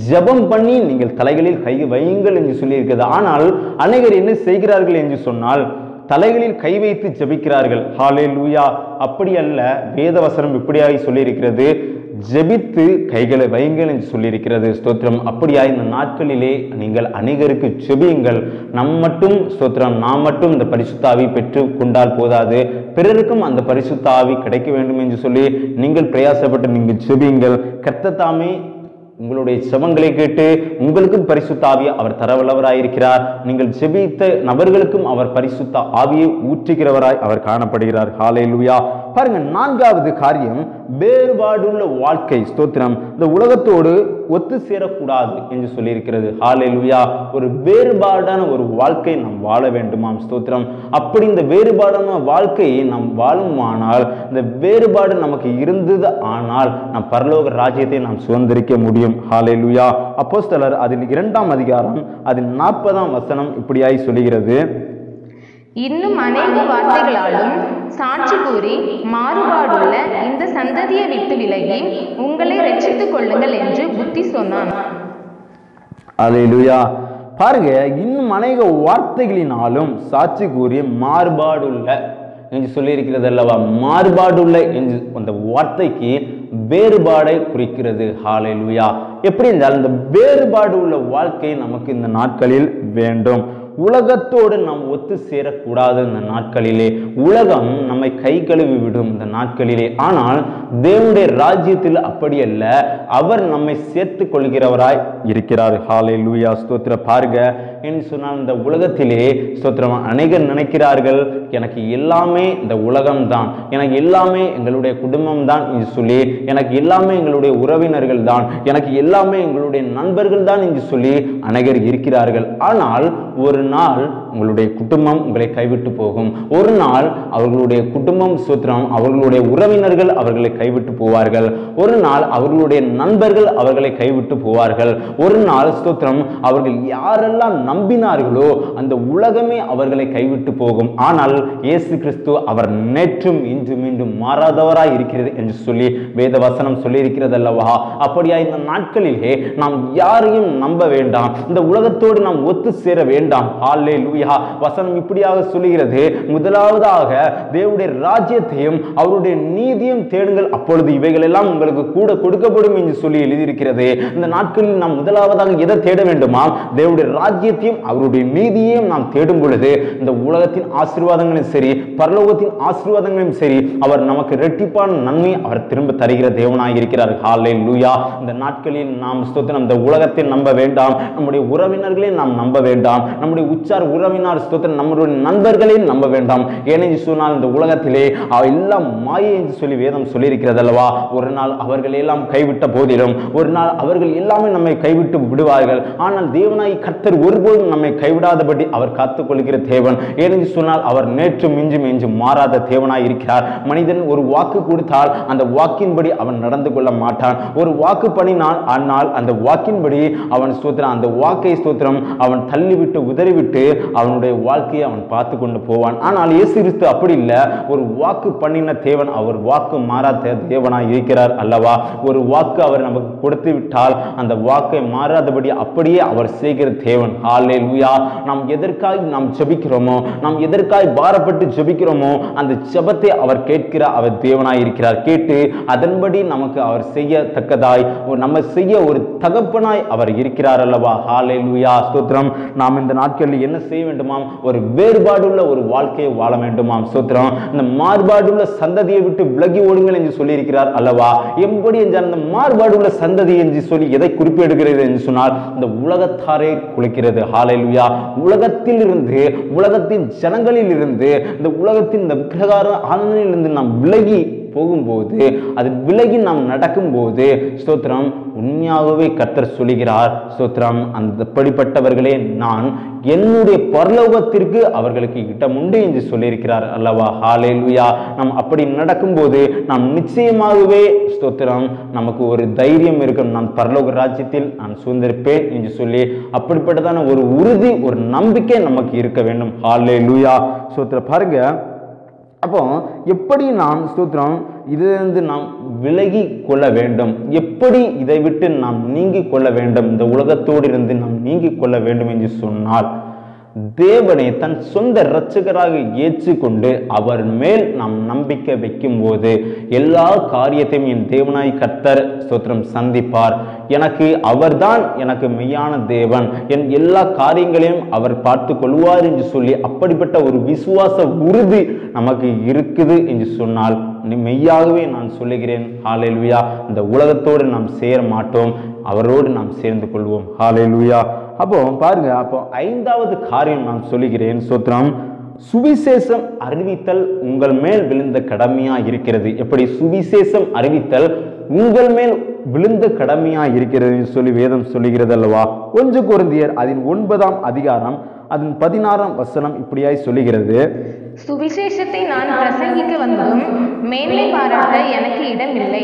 ஜெபம் பண்ணி நீங்கள் தலைகளில் கை வையுங்கள் என்று சொல்லியிருக்கிறது. ஆனால் அநேகர் என்ன செய்கிறார்கள் என்று சொன்னால் தலைகளில் கை வைத்து ஜெபிக்கிறார்கள். ஹல்லேலூயா. அப்படி அல்ல. வேதவசனம் இப்படியாக சொல்லியிருக்கிறது, ஜெபித்து கைகளை வையுங்கள் என்று சொல்லியிருக்கிறது. ஸ்தோத்திரம். அப்படியா இந்த நாட்களிலே நீங்கள் அநேகருக்கு ஜெபியுங்கள். நாம் மட்டும் இந்த பரிசுத்த ஆவி பெற்று கொண்டால் போதாது, பிறருக்கும் அந்த பரிசுத்த ஆவி கிடைக்க வேண்டும் என்று சொல்லி நீங்கள் பிரயாசப்பட்டு நீங்கள் ஜெபியுங்கள். கர்த்தர் தாமே உங்களுடைய ஜெபங்களை கேட்டு உங்களுக்கும் பரிசுத்த ஆவியை அவர் தரவல்லவராயிருக்கிறார். நீங்கள் ஜெபித்த நபர்களுக்கும் அவர் பரிசுத்த ஆவியை ஊற்றுகிறவராய் அவர் காணப்படுகிறார். ஹல்லேலூயா. பாருங்க, நான்காவது காரியம் வேறுபாடுள்ள வாழ்க்கை. ஸ்தோத்திரம். இந்த உலகத்தோடு ஒத்து சேரக்கூடாது என்று சொல்லியிருக்கிறது. ஹல்லேலூயா. ஒரு வேறுபாடான ஒரு வாழ்க்கை நாம் வாழ வேண்டுமாம். ஸ்தோத்திரம். அப்படி இந்த வேறுபாடான வாழ்க்கையை நாம் வாழுமானால், இந்த வேறுபாடு நமக்கு இருந்தது ஆனால் நாம் பரலோக ராஜ்யத்தை நாம் சுதந்திரிக்க முடியும். ஹல்லேலூயா. அப்போஸ்தலர் அதில் 2ஆம் அதிகாரம் அதில் 40ஆம் வசனம் இப்படியாய் சொல்லுகிறது, இன்னும் அநேக வார்த்தைகளாலும் சாட்சி கூறி மாறுபாடுள்ள இந்த சந்ததியை விட்டு விலகி உங்களை ரட்சித்துக் கொள்ளுங்கள் என்று புத்தி சொன்னான். அல்லேலூயா. பாருங்க, இன்னும் அநேக வார்த்தைகளினாலும் சாட்சி கூறி மாறுபாடுள்ள என்று சொல்லியிருக்கிறது அல்லவா. மாறுபாடுள்ள என்று அந்த வார்த்தைக்கு வேறுபாடை குறிக்கிறது. ஹல்லேலூயா. எப்படி என்றால் இந்த வேறுபாடு உள்ள வாழ்க்கை நமக்கு இந்த நாட்களில் வேண்டும். உலகத்தோடு நாம் ஒத்து சேரக்கூடாது. இந்த நாட்களிலே உலகம் நம்மை கை கழுவி விடும் இந்த நாட்களிலே. ஆனால் தேவனுடைய ராஜ்யத்தில் அப்படி அல்ல. அவர் நம்மை சேர்த்து கொள்கிறவராய் இருக்கிறார். ஹல்லேலூயா. ஸ்தோத்திர. பாருங்க, என்று சொன்னால் இந்த உலகத்திலே ஸ்தோத்திரம் அநேகர் நினைக்கிறார்கள், எனக்கு எல்லாமே இந்த உலகம்தான், எனக்கு எல்லாமே எங்களுடைய குடும்பம் தான் என்று சொல்லி, எனக்கு எல்லாமே எங்களுடைய உறவினர்கள் தான், எனக்கு எல்லாமே எங்களுடைய நண்பர்கள் தான் என்று சொல்லி அநேகர் இருக்கிறார்கள். ஆனால் ஒரு நாள் உங்களுடைய குடும்பம் உங்களை கைவிட்டு போகும். ஒரு நாள் அவர்களுடைய குடும்பம் ஸ்தோத்திரம் அவர்களுடைய உறவினர்கள் அவர்களை கைவிட்டு போவார்கள். ஒரு நாள் அவர்களுடைய நண்பர்கள் அவர்களை கைவிட்டு போவார்கள். ஒரு நாள் ஸ்தோத்திரம் அவர்கள் யாரெல்லாம் நம்பினார்களோ அந்த உலகமே அவர்களை கைவிட்டு போகும். ஆனால் இயேசு கிறிஸ்து அவர் நேற்றும் இன்று மீண்டும் மாறாதவராய் இருக்கிறது என்று சொல்லி வேத வசனம் சொல்லி இருக்கிறது அல்லவா. அப்படியா இந்த நாட்களிலே நாம் யாரையும் நம்ப வேண்டாம். இந்த உலகத்தோடு நாம் ஒத்து சேர வேண்டாம். ஹல்லேலூயா. வசனம் இப்படியாக சொல்லுகிறது, முதலாவதாக தேவனுடைய ராஜ்யத்தையும் அவருடைய நீதியும் தேடுங்கள், அப்பொழுது இவைகள் எல்லாம் உங்களுக்கு கூட கொடுக்கப்படும் என்று சொல்லி எழுதியிருக்கிறது. இந்த நாட்களில் நாம் முதலாவதாக எதை தேட வேண்டுமா? தேவனுடைய ராஜ்யத்தையும் அவருடைய நீதியையும் நாம் தேடும் பொழுது இந்த உலகத்தின் ஆசீர்வாதங்களும் சரி, பரலோகத்தின் ஆசீர்வாதங்களும் சரி, அவர் நமக்கு இரட்டிப்பான நன்மை அவர் திரும்ப தருகிற தேவனாய் இருக்கிறார். ஹல்லேலூயா. இந்த நாட்களில் நாம் ஸ்தோத்திரம் இந்த உலகத்தை நம்ப வேண்டாம். நம்முடைய உறவினர்களை நாம் நம்ப வேண்டாம். நம்முடைய உச்சார் உறவினர் ஸ்தோத்திரம் நம்முடைய நண்பர்களே நம்ப வேண்டாம். ஏனென்று சொன்னால் இந்த உலகத்திலே எல்லாம் மாயை என்று சொல்லி வேதம் சொல்லி இருக்கிறது அல்லவா. ஒரு நாள் அவர்கள் எல்லாம் கைவிட்ட போதிலும் ஒரு நாள் அவர்கள் எல்லாமே நம்மை கைவிட்டு விடுவார்கள். ஆனால் தேவனாய் கர்த்தர் ஒருபோதும் நம்மை கைவிடாதபடி அவர் காத்துக் கொள்கிற தேவன். ஏனென்று சொன்னால் அவர் நேற்றும் இன்றும் என்றும் மாறாத தேவனாய் இருக்கிறார். மனிதன் ஒரு வாக்கு கொடுத்தால் அந்த வாக்கின்படி அவன் நடந்து கொள்ள மாட்டான். ஒரு வாக்கு பண்ணினால் ஆனால் அந்த வாக்கின்படி அவன் ஸ்தோத்திரம் அந்த வாக்கை ஸ்தோத்திரம் அவன் தள்ளிவிட்டு உதறிவிட்டு அவனுடைய வாழ்க்கையை அவன் பார்த்து கொண்டு போவான். ஆனால் இயேசு கிறிஸ்து அப்படி இல்லை. ஒரு வாக்கு பண்ணின தேவன், அவர் வாக்கு மாறாத தேவனாய் இருக்கிறார் அல்லவா. ஒரு வாக்கு அவர் நமக்கு கொடுத்து விட்டால் அந்த வாக்கை மாறாதபடி அப்படியே அவர் செய்கிற தேவன். ஹல்லேலூயா. நாம் எதற்காக நாம் ஜெபிக்கிறோமோ, நாம் எதற்காக பாரப்பட்டு ஜெபிக்கிறோமோ அந்த ஜெபத்தை அவர் கேட்கிற அவர் தேவனாய் இருக்கிறார். கேட்டு அதன்படி நமக்கு அவர் செய்யத்தக்கதாய் நம்ம செய்ய ஒரு தகப்பனாய் அவர் இருக்கிறார் அல்லவா. ஹல்லேலூயா. ஸ்தோத்திரம். நாம் இந்த நாட்கள் நாட்களில் என்ன செய்ய வேண்டுமாம்? ஒரு வேறுபாடுள்ள ஒரு வாழ்க்கையை வாழ வேண்டுமாம். ஸ்தோத்திரம். இந்த மாறுபாடுள்ள சந்ததியை விட்டு விலகி ஓடுங்கள் என்று சொல்லியிருக்கிறார் அல்லவா? எப்படி என்றால் இந்த மாறுபாடுள்ள சந்ததி என்று சொல்லி எதை குறிப்பிடுகிறது என்று சொன்னால் இந்த உலகத்தாரே குலைக்கிறது. ஹல்லேலூயா. உலகத்தில் இருந்து, உலகத்தின் ஜனங்களில் இருந்து, இந்த உலகத்தின் இந்த விக்கிரகார ஆராதனையிலிருந்து நாம் விலகி போகும்போது, அது விலகி நாம் நடக்கும்போது, ஸ்தோத்திரம், உண்மையாகவே கர்த்தர் சொல்லுகிறார், ஸ்தோத்திரம், அப்படிப்பட்டவர்களே நான் என்னுடைய பரலோகத்திற்கு அவர்களுக்கு இடம் உண்டு என்று சொல்லியிருக்கிறார் அல்லவா? ஹல்லேலூயா. நாம் அப்படி நடக்கும்போது நாம் நிச்சயமாகவே, ஸ்தோத்திரம், நமக்கு ஒரு தைரியம் இருக்கும், நான் பரலோக ராஜ்யத்தில் நான் சுதந்திரிப்பேன் என்று சொல்லி அப்படிப்பட்டதான ஒரு உறுதி, ஒரு நம்பிக்கை நமக்கு இருக்க வேண்டும். ஹல்லேலூயா. ஸ்தோத்திரம். பாருங்க, அப்போ எப்படி நாம், ஸ்தோத்திரம், இதிலிருந்து நாம் விலகி கொள்ள வேண்டும், எப்படி இதை விட்டு நாம் நீங்கி கொள்ள வேண்டும், இந்த உலகத்தோடு இருந்து நாம் நீங்கி கொள்ள வேண்டும் என்று சொன்னால், தேவனை தன் சொந்த இரட்சகராக ஏற்றுக்கொண்டு அவர் மேல் நாம் நம்பிக்கை வைக்கும் போது எல்லா காரியத்தையும் என் தேவனாய் கர்த்தர், ஸ்தோத்திரம், சந்திப்பார். எனக்கு அவர்தான் எனக்கு மெய்யான தேவன், என் எல்லா காரியங்களையும் அவர் பார்த்து கொள்வார் என்று சொல்லி அப்படிப்பட்ட ஒரு விசுவாச உறுதி நமக்கு இருக்குது என்று சொன்னால், மெய்யாகவே நான் சொல்லுகிறேன், ஹல்லேலூயா, இந்த உலகத்தோடு நாம் சேர மாட்டோம், அவரோடு நாம் சேர்ந்து கொள்வோம். ஹல்லேலூயா. அப்போ பாருங்க, அப்போ ஐந்தாவது காரியம் நான் சொல்லுகிறேன், ஸ்தோத்திரம், சுவிசேஷம் அறிவித்தல் உங்கள் மேல் விழுந்த கடமையா இருக்கிறது. எப்படி சுவிசேஷம் அறிவித்தல் உங்கள் மேல் விழுந்த கடமையா இருக்கிறது சொல்லி வேதம் சொல்லுகிறது அல்லவா? 1 கொரிந்தியர் அதன் 9ஆம் அதிகாரம் அதன் 16ஆம் வசனம் இப்படியாய் சொல்லுகிறது, சுவிசேஷத்தை நான் பிரசங்கிக்க வந்தும் மேன்மை பாராட்ட எனக்கு இடமில்லை,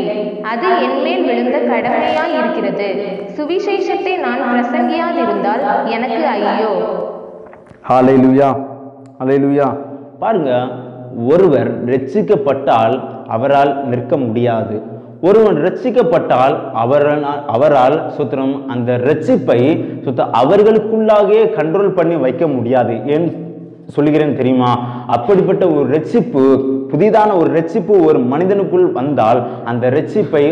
அது என்மேல் விழுந்த கடமையாய் இருக்கிறது. சுவிசேஷத்தை நான் பிரசங்கியாதிருந்தால் எனக்கு ஐயோ. ஹல்லேலூயா. ஹல்லேலூயா. பாருங்க, ஒருவர் ரட்சிக்கப்பட்டால் அவரால் நிற்க முடியாது. ஒருவன் ரட்சிக்கப்பட்டால் அவரால் சுத்தம் அந்த ரட்சிப்பை அவர்களுக்குள்ளாகவே கண்ட்ரோல் பண்ணி வைக்க முடியாது. ஏன் சொல்லுகிறேன் தெரியுமா? அப்படிப்பட்ட ஒரு ரட்சிப்பு, புதிதான ஒரு ரட்சிப்பு ஒரு மனிதனுக்குள் வந்தால் அந்த ரட்சிப்பை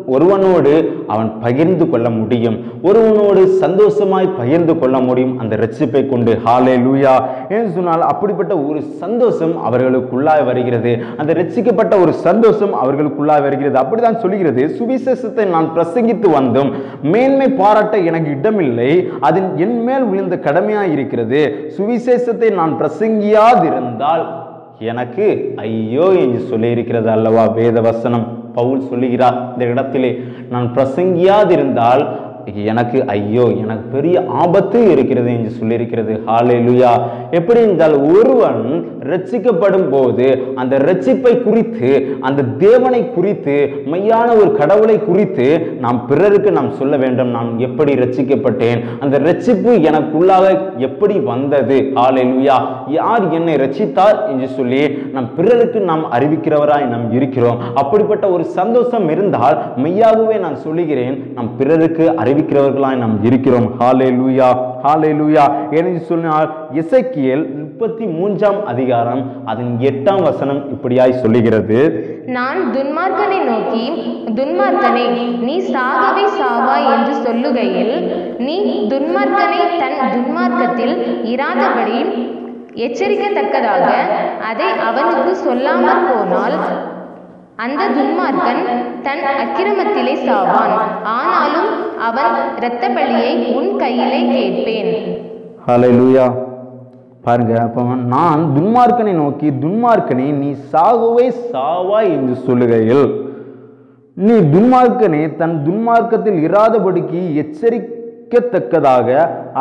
ஒருவனோடு அவன் பகிர்ந்து கொள்ள முடியும், ஒருவனோடு சந்தோஷமாய் பகிர்ந்து கொள்ள முடியும் அந்த ரட்சிப்பை கொண்டு. ஹல்லேலூயா. என்று சொன்னால் அப்படிப்பட்ட ஒரு சந்தோஷம் அவர்களுக்குள்ளாய் வருகிறது, அந்த ரட்சிக்கப்பட்ட ஒரு சந்தோஷம் அவர்களுக்குள்ளாய் வருகிறது. அப்படிதான் சொல்லுகிறது, சுவிசேஷத்தை நான் பிரசங்கித்து வந்தும் மேன்மை பாராட்ட எனக்கு இடமில்லை, அது என் மேல் விழுந்த கடமையாய் இருக்கிறது. சுவிசேஷத்தை நான் பிரசங்கியாதிருந்தால் எனக்கு ஐயோ என்று சொல்லி இருக்கிறது அல்லவா வேத வசனம். பவுல் சொல்லுகிறார் இந்த இடத்திலே, நான் பிரசங்கியாதிருந்தால் எனக்கு ஐயோ, எனக்கு பெரிய ஆபத்து இருக்கிறது என்று சொல்லியிருக்கிறது. ஹல்லேலூயா. எப்படி என்றால், ஒருவன் ரட்சிக்கப்படும் போது அந்த ரட்சிப்பை குறித்து, அந்த தேவனை குறித்து, மெய்யான ஒரு கடவுளை குறித்து நாம் பிறருக்கு நாம் சொல்ல வேண்டும். நான் எப்படி ரட்சிக்கப்பட்டேன், அந்த ரட்சிப்பு எனக்குள்ளாக எப்படி வந்தது, ஹல்லேலூயா, யார் என்னை ரட்சித்தார் என்று சொல்லி நாம் பிறருக்கு நாம் அறிவிக்கிறவராய் நாம் இருக்கிறோம். அப்படிப்பட்ட ஒரு சந்தோஷம் இருந்தால் மெய்யாகவே நான் சொல்லுகிறேன், நாம் பிறருக்கு அறிவிக்கிறவர்களாய் நாம் இருக்கிறோம். ஹல்லேலூயா. ஹல்லேலூயா. என்று சொன்னால் எசேக்கியேல் 33ஆம் அதிகாரம் அதன் 8ஆம் வசனம் இப்படியாய் சொல்லுகிறது, நான் துன்மார்க்கனை நோக்கி, துன்மார்க்கனே நீ சாகவே சாவாய் என்று சொல்லுகையில், நீ துன்மார்க்கனை தன் துன்மார்க்கத்தில் இராதபடி எச்சரிக்கத்தக்கதாக அதை அவனுக்கு சொல்லாமற் போனால் அந்த துன்மார்க்கன் தன் அக்கிரமத்திலே சாவான், ஆனாலும் அவன் இரத்த பலியை உன் கையிலே கேட்பேன். ஹல்லேலூயா. பாருங்க, அப்போ நான் துன்மார்க்கனை நோக்கி, துன்மார்க்கனே நீ சாகவே சாவாய் என்று சொல்லுகையில், நீ துன்மார்க்கனே தன் துன்மார்க்கத்தில் இராதபடிக்கு எச்சரிக்கத்தக்கதாக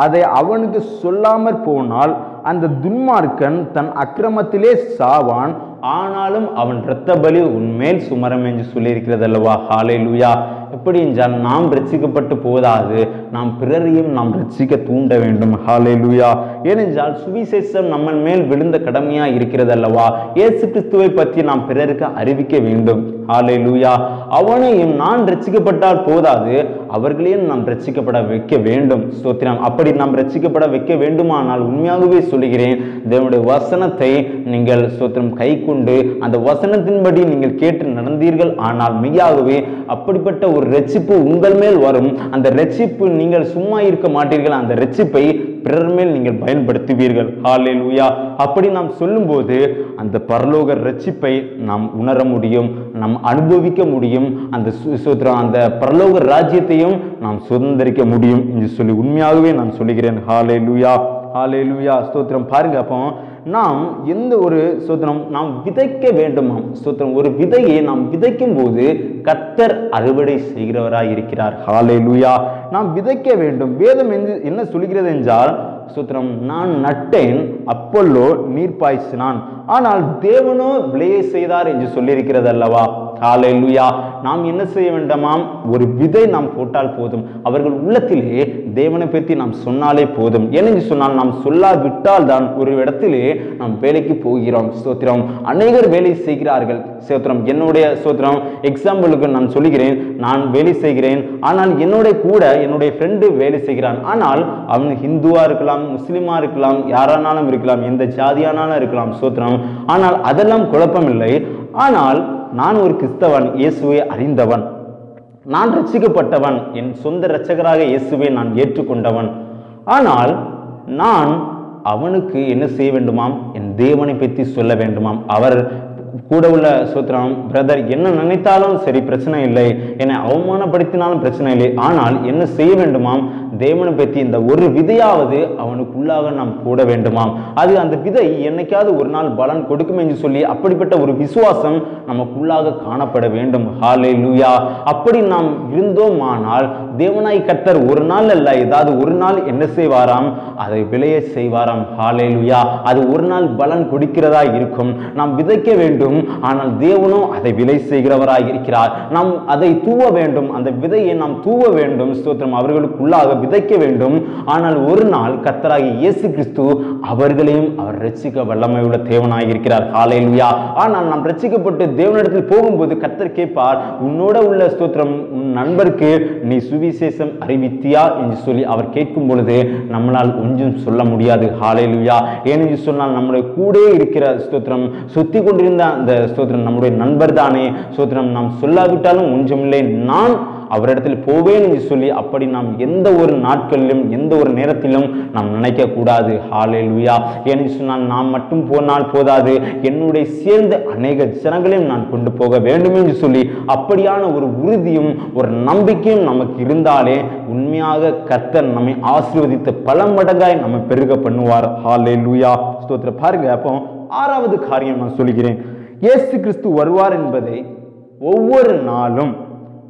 அதை அவனுக்கு சொல்லாமற் போனால் அந்த துன்மார்க்கன் தன் அக்கிரமத்திலே சாவான், ஆனாலும் அவன் இரத்த பலி உன்மேல் சுமரம் என்று சொல்லியிருக்கிறது அல்லவா? ஹல்லேலூயா. எப்படி என்றால், நாம் ரட்சிக்கப்பட்டு போதாது, நாம் பிறரையும் நாம் ரட்சிக்க தூண்ட வேண்டும். ஹல்லேலூயா. ஏனென்றால் சுவிசேஷம் நம்ம மேல் விழுந்த கடமையா இருக்கிறது அல்லவா? இயேசு கிறிஸ்துவை பற்றி நாம் பிறருக்கு அறிவிக்க வேண்டும். ஹல்லேலூயா. அவனையும் நான் ரட்சிக்கப்பட்டால் போதாது, அவர்களையும் நாம் ரட்சிக்கப்பட வைக்க வேண்டும். ஸ்தோத்திரம். அப்படி நாம் ரட்சிக்கப்பட வைக்க வேண்டுமானால் உண்மையாகவே சொல்லுகிறேன், தேவனுடைய வசனத்தை நீங்கள் ஸ்தோத்திரம் கை கொண்டு அந்த வசனத்தின்படி நீங்கள் கேட்டு நடந்தீர்கள் ஆனால் மெய்யாகவே அப்படிப்பட்ட ஒரு ரட்சிப்பு உங்கள் மேல் வரும். அந்த ரட்சிப்பு நீங்கள் சும்மா இருக்க மாட்டீர்கள், அந்த ரட்சிப்பை பிறர் மேல் நீங்கள் பயன்படுத்துவீர்கள். ஹல்லேலூயா. அப்படி நாம் சொல்லும்போது அந்த பரலோக ரட்சிப்பை நாம் உணர முடியும், நாம் அனுபவிக்க முடியும், அந்த பரலோக ராஜ்யத்தையும் நாம் சுதந்திரிக்க முடியும் என்று சொல்லி உண்மையாகவே நான் சொல்லுகிறேன். ஹல்லேலூயா, ஹல்லேலூயா, ஸ்தோத்திரம். பாருங்க, அப்போ நாம் எந்த ஒரு ஸ்தோத்திரம் நாம் விதைக்க வேண்டுமாம். ஸ்தோத்திரம், ஒரு விதையை நாம் விதைக்கும் போது கர்த்தர் அறுவடை செய்கிறவராய் இருக்கிறார். ஹல்லேலூயா. நாம் விதைக்க வேண்டும். வேதம் என்ன சொல்கிறது என்றால், ஸ்தோத்திரம், நான் நட்டேன், அப்பொல்லோ நீர் பாய்ச்சினான், ஆனால் தேவனோ விளைய செய்தார் என்று சொல்லியிருக்கிறது அல்லவா. ஹல்லேலூயா. நாம் என்ன செய்ய வேண்டாமாம்? ஒரு விதை நாம் போட்டால் போதும், அவர்கள் உள்ளத்திலே தேவனை பற்றி நாம் சொன்னாலே போதும். ஏனென்று சொன்னால், நாம் சொல்லாவிட்டால் தான் ஒரு இடத்திலே நாம் வேலைக்கு போகிறோம். ஸ்தோத்திரம், அநேகர் வேலை செய்கிறார்கள். ஸ்தோத்திரம், என்னுடைய ஸ்தோத்திரம் எக்ஸாம்பிளுக்கு நான் சொல்லுகிறேன், நான் வேலை செய்கிறேன், ஆனால் என்னுடைய ஃப்ரெண்டு வேலை செய்கிறான். ஆனால் அவன் ஹிந்துவா இருக்கலாம், முஸ்லிமா இருக்கலாம், யாரானாலும் இருக்கலாம், எந்த ஜாதியானாலும் இருக்கலாம். ஸ்தோத்திரம், ஆனால் அதெல்லாம் குழப்பமில்லை. ஆனால் நான் ஒரு கிறிஸ்தவன், இயேசுவை அறிந்தவன், நான் ரட்சிக்கப்பட்டவன், என் சொந்த இரட்சகராக இயேசுவை நான் ஏற்றுக்கொண்டவன். ஆனால் நான் அவனுக்கு என்ன செய்ய வேண்டுமாம்? என் தேவனை பற்றி சொல்ல வேண்டுமாம். அவர் கூட உள்ள ஸ்தோத்திரம் பிரதர் என்ன நினைத்தாலும் சரி பிரச்சனை இல்லை, என்னை அவமானப்படுத்தினாலும் பிரச்சனை இல்லை, ஆனால் என்ன செய்ய வேண்டுமாம்? தேவனை பற்றி இந்த ஒரு விதையாவது அவனுக்குள்ளாக நாம் போட வேண்டுமாம். அது அந்த விதை என்னைக்காவது ஒரு நாள் பலன் கொடுக்கும் என்று சொல்லி அப்படிப்பட்ட ஒரு விசுவாசம் நமக்குள்ளாக காணப்பட வேண்டும். ஹல்லேலூயா. அப்படி நாம் இருந்தோமானால் தேவனாய் கர்த்தர் ஒரு நாள் அல்ல, ஏதாவது ஒரு நாள் என்ன செய்வாராம்? அதை விளைய செய்வாராம். ஹல்லேலூயா. அது ஒரு நாள் பலன் கொடுக்கிறதா இருக்கும். நாம் விதைக்க வேண்டும், ஆனால் தேவனோ அதை விளை செய்கிறவராய் இருக்கிறார். நாம் அதை தூவ வேண்டும், அந்த விதையை நாம் தூவ வேண்டும். ஸ்தோத்திரம், அவர்களுக்குள்ளாக விதைக்க வேண்டும். ஆனால் ஒரு நாள் கர்த்தராகிய இயேசு கிறிஸ்து அவர்களையும் அவர் ரட்சிக்க வல்லமை உள்ள தேவனாய் இருக்கிறார். ஹல்லேலூயா. ஆனால் நாம் ரட்சிக்கப்பட்டு தேவனிடத்தில் போகும்போது கர்த்தர் கேட்பார், உன்னோட உள்ள ஸ்தோத்திரம் உன் நண்பருக்கு நீ சுவிசேஷம் அறிவித்தியா என்று சொல்லி அவர் கேட்கும் பொழுது நம்மளால் ஒன்றும் சொல்ல முடியாது. ஹல்லேலூயா. ஏனென்று சொன்னால் நம்முடைய கூட இருக்கிற ஸ்தோத்திரம் சுத்தி கொண்டிருந்த அந்த ஸ்தோத்திரம் நம்முடைய நண்பர் தானே. ஸ்தோத்திரம், நாம் சொல்லாவிட்டாலும் ஒன்றுமில்லை, நான் அவரிடத்தில் போவேன் என்று சொல்லி அப்படி நாம் எந்த ஒரு நாட்களிலும் எந்த ஒரு நேரத்திலும் நாம் நினைக்க கூடாது. ஹல்லேலூயா. ஏன்னு சொன்னால் நாம் மட்டும் போனால் போதாது, என்னுடைய சேர்ந்த அநேக ஜனங்களையும் நான் கொண்டு போக வேண்டும் என்று சொல்லி அப்படியான ஒரு உறுதியும் ஒரு நம்பிக்கையும் நமக்கு இருந்தாலே உண்மையாக கர்த்தர் நம்மை ஆசீர்வதித்து பல மடங்காய் நம்ம பெருக பண்ணுவார். ஹல்லேலூயா. ஸ்தோத்திரம். பாருங்க, அப்போ ஆறாவது காரியம் நான் சொல்கிறேன், இயேசு கிறிஸ்து வருவார் என்பதை ஒவ்வொரு நாளும்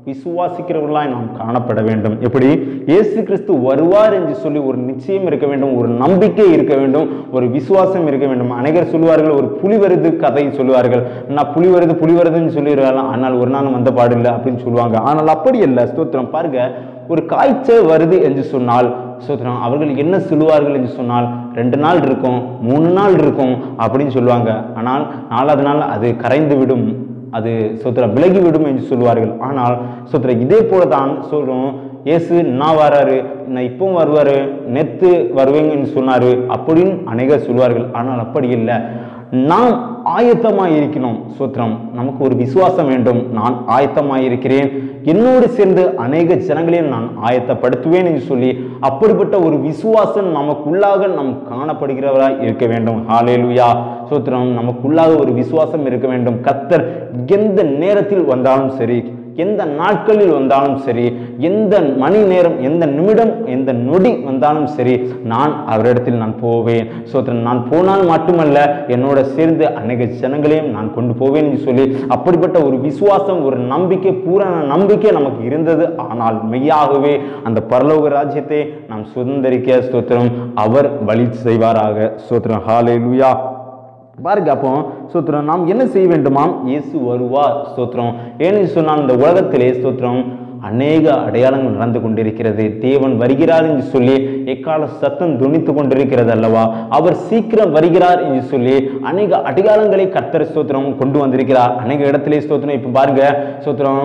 விசுவாசிக்கிறவர்களாய் நாம் காணப்பட வேண்டும். எப்படி? இயேசு கிறிஸ்து வருவார் என்று சொல்லி ஒரு நிச்சயம் இருக்க வேண்டும், ஒரு நம்பிக்கை இருக்க வேண்டும், ஒரு விசுவாசம் இருக்க வேண்டும். அநேகர் சொல்லுவார்கள், ஒரு புலி வருது கதை சொல்லுவார்கள், நான் புலி வருதுன்னு சொல்லிடுறாங்க, ஆனால் ஒரு நாள் வந்த பாடில்லை அப்படின்னு சொல்லுவாங்க. ஆனால் அப்படி இல்லை. ஸ்தோத்திரம். பாருங்க, ஒரு காய்ச்சல் வருது என்று சொன்னால் ஸ்தோத்திரம் அவர்கள் என்ன சொல்லுவார்கள் என்று சொன்னால் 2 நாள் இருக்கும், 3 நாள் இருக்கும் அப்படின்னு சொல்லுவாங்க. ஆனால் 4வது நாள் அது கரைந்து விடும், அது ஸ்தோத்திரம் விலகிவிடும் என்று சொல்லுவார்கள். ஆனால் ஸ்தோத்திரம் இதே போல தான் சொல்றோம், இயேசு நான் வராரு, நான் இப்போ வருவாரு, நேத்து வருவேங்கன்னு சொன்னாரு அப்படின்னு அநேகர் சொல்வார்கள். ஆனால் அப்படி இல்லை. நாம் ஆயத்தமாய் இருக்கணும். ஸ்தோத்திரம், நமக்கு ஒரு விசுவாசம் வேண்டும். நான் ஆயத்தமாய் இருக்கிறேன், என்னோடு சேர்ந்து அநேக ஜனங்களையும் நான் ஆயத்தப்படுத்துவேன் என்று சொல்லி அப்படிப்பட்ட ஒரு விசுவாசம் நமக்குள்ளாக நாம் காணப்படுகிறவராய் இருக்க வேண்டும். ஹல்லேலூயா. ஸ்தோத்திரம், நமக்குள்ளாக ஒரு விசுவாசம் இருக்க வேண்டும். கர்த்தர் எந்த நேரத்தில் வந்தாலும் சரி, எந்த நாட்களில் வந்தாலும் சரி, எந்த மணி நேரம், எந்த நிமிடம், எந்த நொடி வந்தாலும் சரி, நான் அவரிடத்தில் நான் போவேன். ஸ்தோத்திரம், நான் போனால் மட்டுமல்ல, என்னோட சேர்ந்து அநேக ஜனங்களையும் நான் கொண்டு போவேன் என்று சொல்லி அப்படிப்பட்ட ஒரு விசுவாசம், ஒரு நம்பிக்கை, பூரண நம்பிக்கை நமக்கு இருந்தது. ஆனால் மெய்யாகவே அந்த பரலோக ராஜ்யத்தை நாம் சுதந்திரிக்க ஸ்தோத்திரம் அவர் வழி செய்வாராக. ஸ்தோத்திரம். ஹல்லேலூயா. பாருங்க, அப்போ ஸ்தோத்திரம் நாம் என்ன செய்ய வேண்டுமாம்? இயேசு வருவார். ஸ்தோத்திரம். ஏன்னு சொன்னால் இந்த உலகத்திலே ஸ்தோத்திரம் அநேக அடையாளங்கள் நடந்து கொண்டிருக்கிறது. தேவன் வருகிறார் என்று சொல்லி எக்கால சத்தம் துணித்து கொண்டிருக்கிறது அல்லவா. அவர் சீக்கிரம் வருகிறார் என்று சொல்லி அநேக அடையாளங்களை கர்த்தர் ஸ்தோத்திரம் கொண்டு வந்திருக்கிறார். அநேக இடத்திலே ஸ்தோத்திரம் இப்ப பாருங்க, ஸ்தோத்திரம்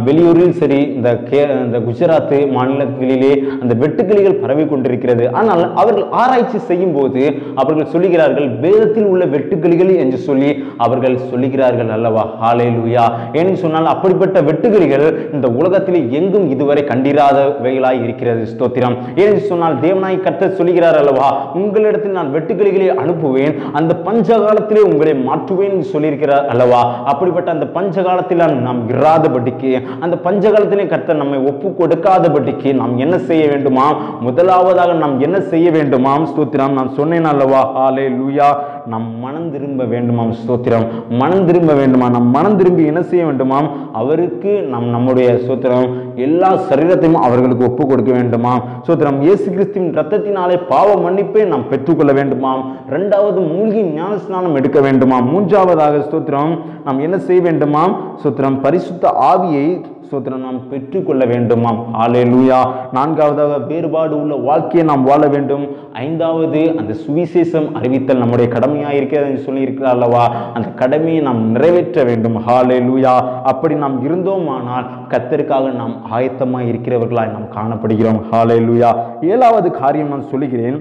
வெளியூரில் சரி, இந்த குஜராத் மாநிலங்களிலே அந்த வெட்டுக்கிளிகள் பரவி கொண்டிருக்கிறது. ஆனால் அவர்கள் ஆராய்ச்சி செய்யும் போது அவர்கள் சொல்லுகிறார்கள், வேதத்தில் உள்ள வெட்டுக்கிளிகள் என்று சொல்லி அவர்கள் சொல்லுகிறார்கள் அல்லவா. ஹல்லேலூயா. ஏன்னு சொன்னால் அப்படிப்பட்ட வெட்டுக்கிளிகள் இந்த உலகத்தில் எங்கும் இதுவரை கண்டிராதவைகளாய் இருக்கிறது. ஸ்தோத்திரம். ஏன்னு சொன்னால் தேவனாய் கர்த்தர் சொல்லுகிறார் அல்லவா, உங்களிடத்தில் நான் வெட்டுக்கிளிகளை அனுப்புவேன், அந்த பஞ்சகாலத்திலே உங்களை மாற்றுவேன் என்று சொல்லியிருக்கிறார் அல்லவா. அப்படிப்பட்ட அந்த பஞ்சகாலத்தில் நாம் இராதபடிக்கு, அந்த பஞ்சகாலத்திலே கர்த்தர் நம்மை ஒப்பு கொடுக்காதபடிக்கு நாம் என்ன செய்ய வேண்டுமா? முதலாவதாக நாம் என்ன செய்ய வேண்டுமாம்? ஸ்தோத்திரம். நான் சொன்னேன் அல்லவா, ஹல்லேலூயா, நாம் மனம் திரும்ப வேண்டுமாம். ஸ்தோத்திரம். மனம் திரும்ப வேண்டுமா? நாம் மனம் திரும்பி என்ன செய்ய வேண்டுமாம்? அவருக்கு நம்முடைய ஸ்தோத்திரம் எல்லா சரீரத்தையும் அவர்களுக்கு ஒப்பு கொடுக்க வேண்டுமாம். ஸ்தோத்திரம். இயேசு கிறிஸ்துவின் இரத்தத்தினாலே பாவ மன்னிப்பை நாம் பெற்றுக்கொள்ள வேண்டுமாம். இரண்டாவது மூழ்கி ஞானஸ்நானம் எடுக்க வேண்டுமாம். மூன்றாவதாக ஸ்தோத்திரம் நாம் என்ன செய்ய வேண்டுமாம்? ஸ்தோத்திரம் பரிசுத்த ஆவியை ஸ்தோத்திரம் நாம் பெற்றுக்கொள்ள வேண்டுமாம். ஹல்லேலூயா. நான்காவதாக வேறுபாடு உள்ள வாழ்க்கையை நாம் வாழ வேண்டும். ஐந்தாவது அந்த சுவிசேஷம் அறிவித்தல் நம்முடைய கடமையாக இருக்கிறது என்று சொல்லி இருக்கிறார் அல்லவா. அந்த கடமையை நாம் நிறைவேற்ற வேண்டும். ஹல்லேலூயா. அப்படி நாம் இருந்தோமானால் கர்த்தருக்காக நாம் ஆயத்தமாக இருக்கிறவர்களாய் நாம் காணப்படுகிறோம். ஹல்லேலூயா. ஏழாவது காரியம் நான் சொல்லுகிறேன்,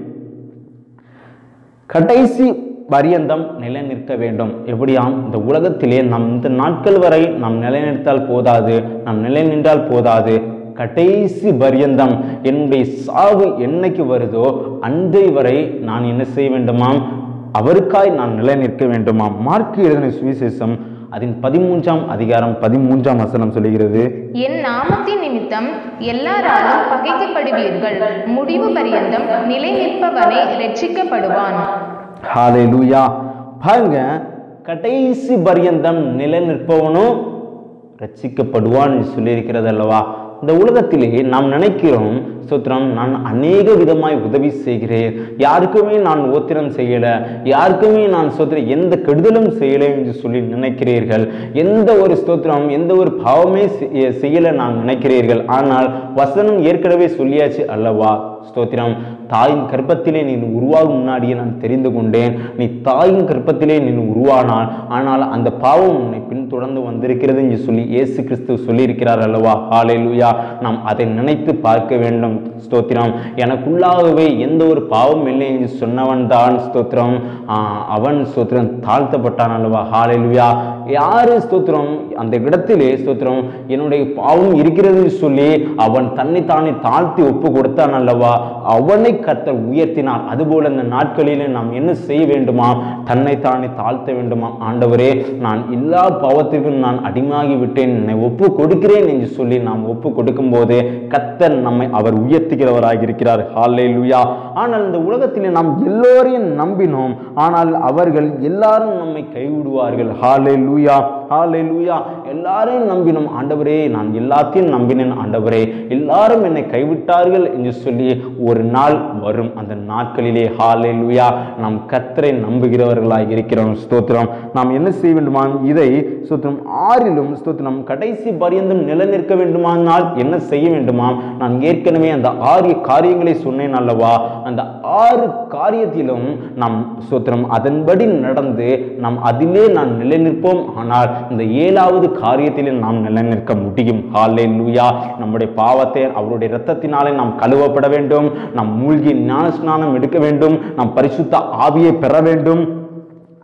கடைசி பரியந்தம் நிலை நிற்க வேண்டும். எப்படியாம்? இந்த உலகத்திலே நம் இந்த நாட்கள் வரை நாம் நிலைநிறுத்தால் போதாது, நாம் நிலை நின்றால் போதாது. கடைசி பரியந்தம் என்னுடைய சாவு என்னைக்கு வருதோ அன்றை வரை நான் என்ன செய்ய வேண்டுமாம்? அவருக்காய் நான் நிலை நிற்க வேண்டுமாம். மார்க்கு எழுதின சுவிசேஷம் அதன் 13ஆம் அதிகாரம் 13ஆம் வசனம் சொல்லுகிறது, என் நாமத்தின் நிமித்தம் எல்லாராலும் பகைக்கப்படுவீர்கள், முடிவு பரியந்தம் நிலை நிற்பவனே ரட்சிக்கப்படுவான். ஹல்லேலூயா. பாருங்க, கடைசி பரியந்தம் நிலை நிற்பவனும் ரட்சிக்கப்படுவான் சொல்லியிருக்கிறது அல்லவா. இந்த உலகத்திலே நாம் நினைக்கிறோம், ஸ்தோத்திரம், நான் அநேக விதமாய் உதவி செய்கிறேன், யாருக்குமே நான் ஓத்திரம் செய்யல, யாருக்குமே நான் ஸ்தோத்திரம் எந்த கெடுதலும் செய்யலை என்று சொல்லி நினைக்கிறீர்கள். எந்த ஒரு ஸ்தோத்திரம் எந்த ஒரு பாவமே செய்யல நான் நினைக்கிறீர்கள். ஆனால் வசனம் ஏற்கனவே சொல்லியாச்சு அல்லவா. ஸ்தோத்திரம். தாயின் கர்ப்பத்திலே நீ உருவாகும் முன்னாடியே நான் தெரிந்து கொண்டேன், நீ தாயின் கர்ப்பத்திலே நீ உருவானால் ஆனால் அந்த பாவம் உன்னை பின்தொடர்ந்து வந்திருக்கிறது என்று சொல்லி இயேசு கிறிஸ்து சொல்லியிருக்கிறார் அல்லவா. ஹல்லேலூயா. நாம் அதை நினைத்து பார்க்க வேண்டும். ஸ்தோத்திரம். எனக்குள்ளாகவே எந்த ஒரு பாவம் இல்லை என்று சொன்னவன் தான் ஸ்தோத்திரம் அவன் ஸ்தோத்திரம் தாழ்த்தப்பட்டான் அல்லவா. ஹல்லேலூயா. யாரு ஸ்தோத்திரம் அந்த இடத்திலே ஸ்தோத்திரம் என்னுடைய பாவம் இருக்கிறது சொல்லி அவன் தன்னை தானே தாழ்த்தி ஒப்பு கொடுத்தான் அல்லவா, அவனை கர்த்தர் உயர்த்தினார். அதுபோல இந்த நாட்களிலே நாம் என்ன செய்ய வேண்டுமா? தன்னை தானே தாழ்த்த வேண்டுமா? ஆண்டவரே, நான் எல்லா பாவத்திற்கும் நான் அடிமையாகி விட்டேன், என்னை ஒப்பு கொடுக்கிறேன் என்று சொல்லி நாம் ஒப்பு கொடுக்கும் போது கர்த்தர் நம்மை அவர் உயர்த்துகிறவராக இருக்கிறார். ஹல்லேலூயா. ஆனால் இந்த உலகத்திலே நாம் எல்லோரையும் நம்பினோம், ஆனால் அவர்கள் எல்லாரும் நம்மை கைவிடுவார்கள். ஹல்லேலூயா. ஹல்லேலூயா. எல்லாரையும் நம்பினோம் ஆண்டவரே, நான் எல்லாத்தையும் நம்பினேன் ஆண்டவரே, எல்லாரும் என்னை கைவிட்டார்கள் என்று சொல்லி ஒரு நாள் வரும். அந்த நாட்களிலே ஹல்லேலூயா நாம் கர்த்தரை நம்புகிறவர்களாக இருக்கிறோம். ஸ்தோத்திரம். நாம் என்ன செய்ய வேண்டுமா? இதை ஸ்தோத்திரம் 6லும் ஸ்தோத்திரம் கடைசி பரியந்தம் நிலைநிற்க வேண்டுமானால் என்ன செய்ய வேண்டுமா? நான் ஏற்கனவே அந்த 6 காரியங்களை சொன்னேன் அல்லவா. அந்த 6 காரியத்திலும் நாம் ஸ்தோத்திரம் அதன்படி நடந்து நாம் அதிலே நான் நிலைநிற்போம். ஆனால் இந்த 7வது காரியத்திலே நாம் நிலைநிற்க முடியும். ஹல்லேலூயா. நம்முடைய பாவத்தை அவருடைய இரத்தத்தினாலே நாம் கழுவப்பட வேண்டும், நாம் மூழ்கி ஞானஸ்நானம் எடுக்க வேண்டும், நாம் பரிசுத்த ஆவியை பெற வேண்டும்.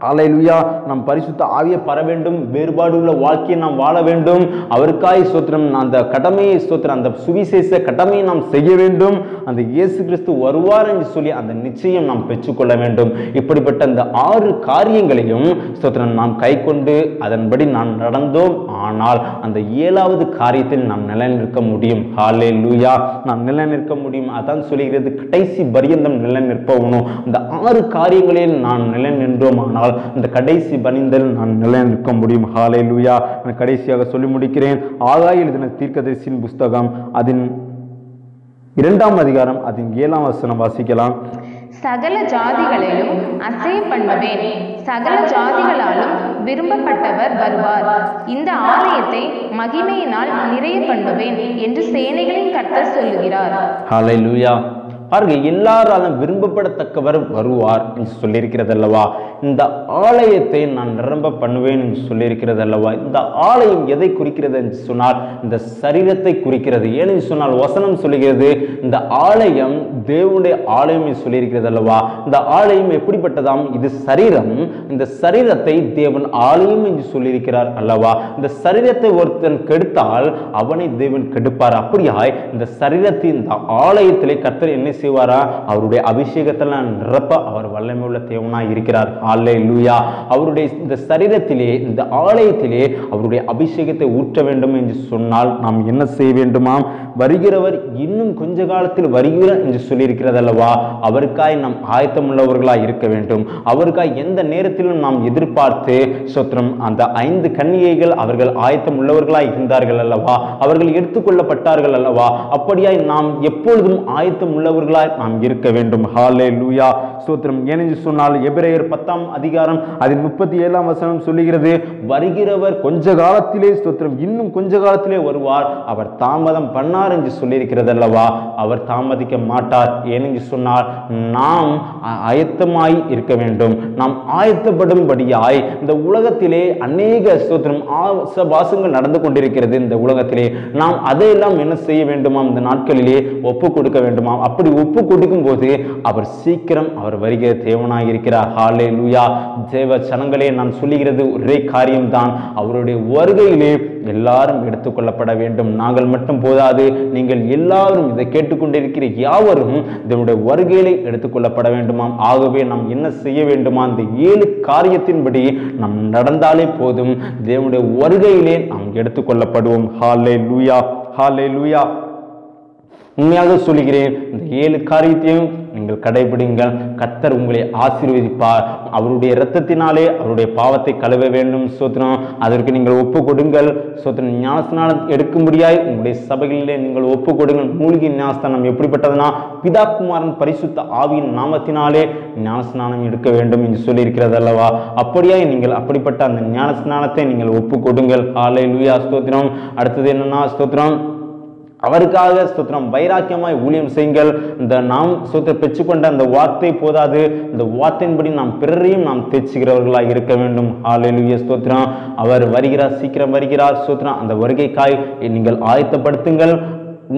ஹல்லேலூயா. நாம் பரிசுத்த ஆவியை பெற வேண்டும், வேறுபாடு உள்ள வாழ்க்கையை நாம் வாழ வேண்டும். அவருக்காய் ஸ்தோத்திரம் அந்த கடமையை ஸ்தோத்திரம் அந்த சுவிசேஷ கடமையை நாம் செய்ய வேண்டும். அந்த இயேசு கிறிஸ்து வருவார் என்று சொல்லி அந்த நிச்சயம் நாம் பெற்றுக்கொள்ள வேண்டும். இப்படிப்பட்ட அந்த 6 காரியங்களையும் ஸ்தோத்திரம் நாம் கை கொண்டு அதன்படி நாம் நடந்தோம். ஆனால் அந்த 7வது காரியத்தில் நாம் நிலைநிற்க முடியும். ஹல்லேலூயா. நாம் நிலைநிற்க முடியும். அதான் சொல்லுகிறது, கடைசி பரியந்தம் நிலைநிற்பவனும். இந்த 6 காரியங்களில் நான் நிலை நின்றோம் ஆனால் இந்த கடைசி பணிந்தல் நான் நிலைநிற்க முடியும். ஹல்லேலூயா. நான் கடைசியாக சொல்லி முடிக்கிறேன். ஆகாய் எழுதின தீர்க்கதரிசியின் புஸ்தகம் அதன் 2ஆம் அதிகாரம் அதன் 7ஆம் வசனம் வாசிக்கலாம். சகல ஜாதிகளையும் அசைய பண்ணுவேன், சகல ஜாதிகளாலும் விரும்பப்பட்டவர் வருவார், இந்த ஆலயத்தை மகிமையினால் நிறைய பண்ணுவேன் என்று சேனைகளின் கர்த்தர் சொல்லுகிறார். ஹல்லேலூயா. பாருங்க, எல்லாராலும் விரும்பப்படத்தக்கவர் வருவார் என்று சொல்லியிருக்கிறது அல்லவா. இந்த ஆலயத்தை நான் நிரம்ப பண்ணுவேன் என்று சொல்லியிருக்கிறது அல்லவா. இந்த ஆலயம் எதை குறிக்கிறது என்று சொன்னால் இந்த சரீரத்தை குறிக்கிறது. ஏனென்று சொன்னால் வசனம் சொல்லுகிறது இந்த ஆலயம் தேவனுடைய ஆலயம் சொல்லியிருக்கிறது அல்லவா. இந்த ஆலயம் எப்படிப்பட்டதாம்? இது சரீரம். இந்த சரீரத்தை தேவன் ஆலயம் என்று சொல்லியிருக்கிறார் அல்லவா. இந்த சரீரத்தை ஒருத்தன் கெடுத்தால் அவனை தேவன் கெடுப்பார். அப்படியாய் இந்த சரீரத்தின் இந்த ஆலயத்திலே கர்த்தர் என்ன செய்வாரா? அவருடைய அபிஷேகத்தில் நிரப்ப அவர் வல்லமை உள்ள தேவனாய் இருக்கிறார். ஹல்லேலூயா. அவருடைய இந்த சரீரத்திலே இந்த ஆலயத்திலே அவருடைய அபிஷேகத்தை ஊற்ற வேண்டும் என்று சொன்னால் நாம் என்ன செய்ய வேண்டுமாம்? வருகிறவர் இன்னும் கொஞ்ச காலத்தில் வருகிறார் என்று சொல்லியிருக்கிறது அல்லவா. அவருக்காய் நாம் ஆயத்தம் உள்ளவர்களாய் இருக்க வேண்டும். அவருக்காய் எந்த நேரத்திலும் நாம் எதிர்பார்த்து ஸ்தோத்திரம் அந்த 5 கன்னிகைகள் அவர்கள் ஆயத்தம் உள்ளவர்களாய் இருந்தார்கள் அல்லவா. அவர்கள் எடுத்துக்கொள்ளப்பட்டார்கள் அல்லவா. அப்படியாய் நாம் எப்பொழுதும் ஆயத்தம் உள்ளவர்களாய் நாம் இருக்க வேண்டும். ஹல்லேலூயா ஸ்தோத்திரம். ஏனென்று சொன்னால் எபிரேயர் 10ஆம் அதிகாரம் அதில் 37ஆம் வசனம் சொல்லுகிறது, வருகிறவர் கொஞ்ச காலத்திலே ஸ்தோத்திரம் இன்னும் கொஞ்ச காலத்திலே வருவார், அவர் தாமதம் பண்ணார் என்று சொல்லியிருக்கிறது அல்லவா. அவர் தாமதிக்க மாட்டார். ஏனென்று சொன்னால் நாம் ஆயத்தமாய் இருக்க வேண்டும். நாம் ஆயத்தப்படும்படியாய் இந்த உலகத்திலே அநேக ஸ்தோத்திரம் ஆசபாசங்கள் நடந்து கொண்டிருக்கிறது. இந்த உலகத்திலே நாம் அதையெல்லாம் என்ன செய்ய வேண்டுமாம்? இந்த நாட்களிலே ஒப்பு கொடுக்க வேண்டுமாம். அப்படி ஒப்பு கொடுக்கும் போது அவர் சீக்கிரம் அவர் வருகிற தேவனாய் இருக்கிறார். ஹல்லேலூயா. தேவ ஜனங்களே, நான் சொல்லுகிறது ஒரே காரியம்தான். அவருடைய வருகையிலே எல்லாரும் எடுத்துக்கொள்ளப்பட வேண்டும். நாங்கள் மட்டும் போதாது, நீங்கள் எல்லாரும் இதை கேட்டுக்கொண்டிருக்கிற யாவரும் தேவனுடைய வருகையிலே எடுத்துக்கொள்ளப்பட வேண்டுமாம். ஆகவே நாம் என்ன செய்ய வேண்டுமா? இந்த 7 காரியத்தின்படி நாம் நடந்தாலே போதும், தேவனுடைய வருகையிலே நாம் எடுத்துக்கொள்ளப்படுவோம். ஹல்லேலூயா, ஹல்லேலூயா. உண்மையாக சொல்லுகிறேன், இந்த 7 காரியத்தையும் நீங்கள் கடைபிடிங்கள். கர்த்தர் உங்களை ஆசீர்வதிப்பார். அவருடைய இரத்தத்தினாலே அவருடைய பாவத்தை கழுவ வேண்டும். ஸ்தோத்திரம். அதற்கு நீங்கள் ஒப்பு கொடுங்கள். ஸ்தோத்திரம். ஞானஸ்நானம் எடுக்கும்படியாய் உங்களுடைய சபைகளிலே நீங்கள் ஒப்பு கொடுங்கள். மூலிகை ஞானஸ்நானம் எப்படிப்பட்டதுன்னா பிதா குமாரன் பரிசுத்த ஆவியின் நாமத்தினாலே ஞானஸ்நானம் எடுக்க வேண்டும் என்று சொல்லியிருக்கிறது அல்லவா. அப்படியாய் நீங்கள் அப்படிப்பட்ட அந்த ஞானஸ்நானத்தை நீங்கள் ஒப்பு கொடுங்கள். ஹல்லேலூயா ஸ்தோத்திரம். அடுத்தது என்னன்னா ஸ்தோத்திரம், அவருக்காக ஸ்தோத்திரம் வைராக்கியமாய் ஊழியம் செய்யுங்கள். இந்த நாம் ஸ்தோத்திரம் பெற்றுக்கொண்ட அந்த வார்த்தை போதாது, இந்த வார்த்தையின்படி நாம் பிறரையும் நாம் தேய்ச்சுகிறவர்களாக இருக்க வேண்டும். ஹல்லேலூயா ஸ்தோத்திரம். அவர் வருகிறார், சீக்கிரம் வருகிறார். ஸ்தோத்திரம். அந்த வருகைக்காய் நீங்கள் ஆயத்தப்படுத்துங்கள்.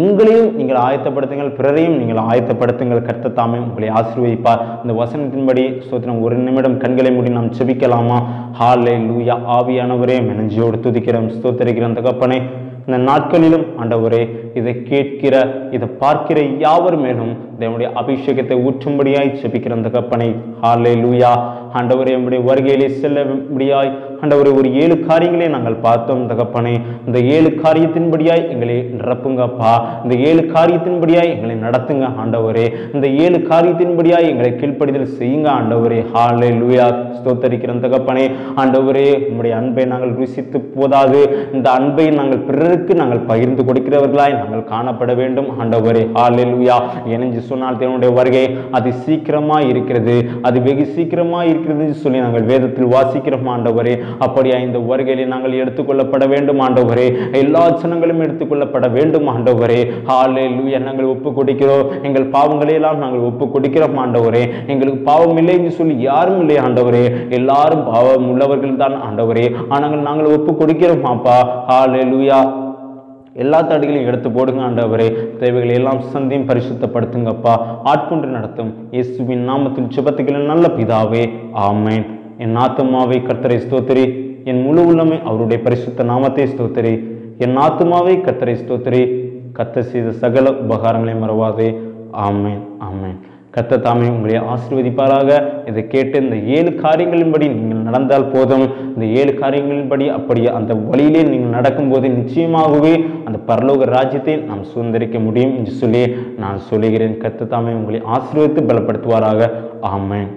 உங்களையும் நீங்கள் ஆயத்தப்படுத்துங்கள், பிறரையும் நீங்கள் ஆயத்தப்படுத்துங்கள். கர்த்தர் தாமே உங்களை ஆசீர்வதிப்பார். இந்த வசனத்தின்படி ஸ்தோத்திரம் ஒரு நிமிடம் கண்களை மூடி நாம் ஜெபிக்கலாமா? ஹல்லேலூயா. ஆவியானவரே, நெஞ்சியோடு துதிக்கிறோம், ஸ்தோத்திரிக்கிறோம் தகப்பனே. இந்த நாட்களிலும் ஆண்டவரே, இதை கேட்கிற இதை பார்க்கிற யாவர் மேலும் தேவனுடைய அபிஷேகத்தை ஊற்றும்படியாய் ஜெபிக்கிற தகப்பனே. ஹல்லேலூயா. ஆண்டவரே, நம்முடைய வருகையிலே செல்லும்படியாய் ஆண்டவரே ஒரு 7 காரியங்களை நாங்கள் பார்த்தோம் தகப்பனே. இந்த 7 காரியத்தின்படியாய் எங்களை நிரப்புங்கப்பா. இந்த 7 காரியத்தின்படியாய் எங்களை நடத்துங்க ஆண்டவரே. இந்த 7 காரியத்தின்படியாய் எங்களை கீழ்ப்படிதல் செய்யுங்க ஆண்டவரே. ஹல்லேலூயா ஸ்தோத்திரிக்கிற தகப்பனே. ஆண்டவரே, நம்முடைய அன்பை நாங்கள் ருசித்து போதாது, இந்த அன்பை நாங்கள் பிறருக்கு நாங்கள் பகிர்ந்து கொடுக்கிறவர்களாய் நாங்கள் காணப்பட வேண்டும் ஆண்டவரே. ஹல்லேலூயா. ஏனென்று சொன்னால் தேவனுடைய வருகை அது சீக்கிரமாய் இருக்கிறது, அது வெகு சீக்கிரமாய் இருக்கிறது சொல்லி நாங்கள் வேதத்தில் வாசிக்கிறோம் ஆண்டவரே. அப்படியா இந்த வருகையிலே நாங்கள் எடுத்துக்கொள்ளப்பட வேண்டும் ஆண்டவரே. எல்லா ஜனங்களும் எடுத்துக்கொள்ளப்பட வேண்டும் ஆண்டவரே. ஹல்லேலூயா. நாங்கள் ஒப்பு கொடுக்கிறோம், எங்கள் பாவங்களை எல்லாம் நாங்கள் ஒப்பு கொடுக்கிறோம் ஆண்டவரே. எங்களுக்கு பாவம் இல்லை என்று சொல்லி யாரும் இல்லை ஆண்டவரே. எல்லாரும் பாவம் உள்ளவர்கள் தான் ஆண்டவரே. ஆனால் நாங்கள் ஒப்பு கொடுக்கிறோம் அப்பா. ஹல்லேலூயா. எல்லா தடைகளையும் எடுத்து போடுங்க ஆண்டவரே. தேவைகளை எல்லாம் சந்தியும் பரிசுத்தப்படுத்துங்கப்பா. ஆட்கொண்டு நடத்தும் இயேசுவின் நாமத்தில் ஜெபத்துக்கள் நல்ல பிதாவே, ஆமென். என் ஆத்துமாவை கர்த்தரை ஸ்தோத்திரி, என் முழு உள்ளமே அவருடைய பரிசுத்த நாமத்தை ஸ்தோத்திரி. என் ஆத்துமாவை கர்த்தரை ஸ்தோத்திரி, கர்த்தர் செய்த சகல உபகாரங்களையும் மறவாதே. ஆமென், ஆமென். கர்த்தர் தாமே உங்களை ஆசீர்வதிப்பாராக. இதை கேட்டு இந்த 7 காரியங்களின்படி நீங்கள் நடந்தால் போதும். இந்த 7 காரியங்களின்படி அப்படி அந்த வழியிலே நீங்கள் நடக்கும்போது நிச்சயமாகவே அந்த பரலோக ராஜ்யத்தை நாம் சுதந்திரிக்க முடியும் என்று சொல்லி நான் சொல்லுகிறேன். கர்த்தர் தாமே உங்களை ஆசீர்வதித்து பலப்படுத்துவாராக. ஆமென்.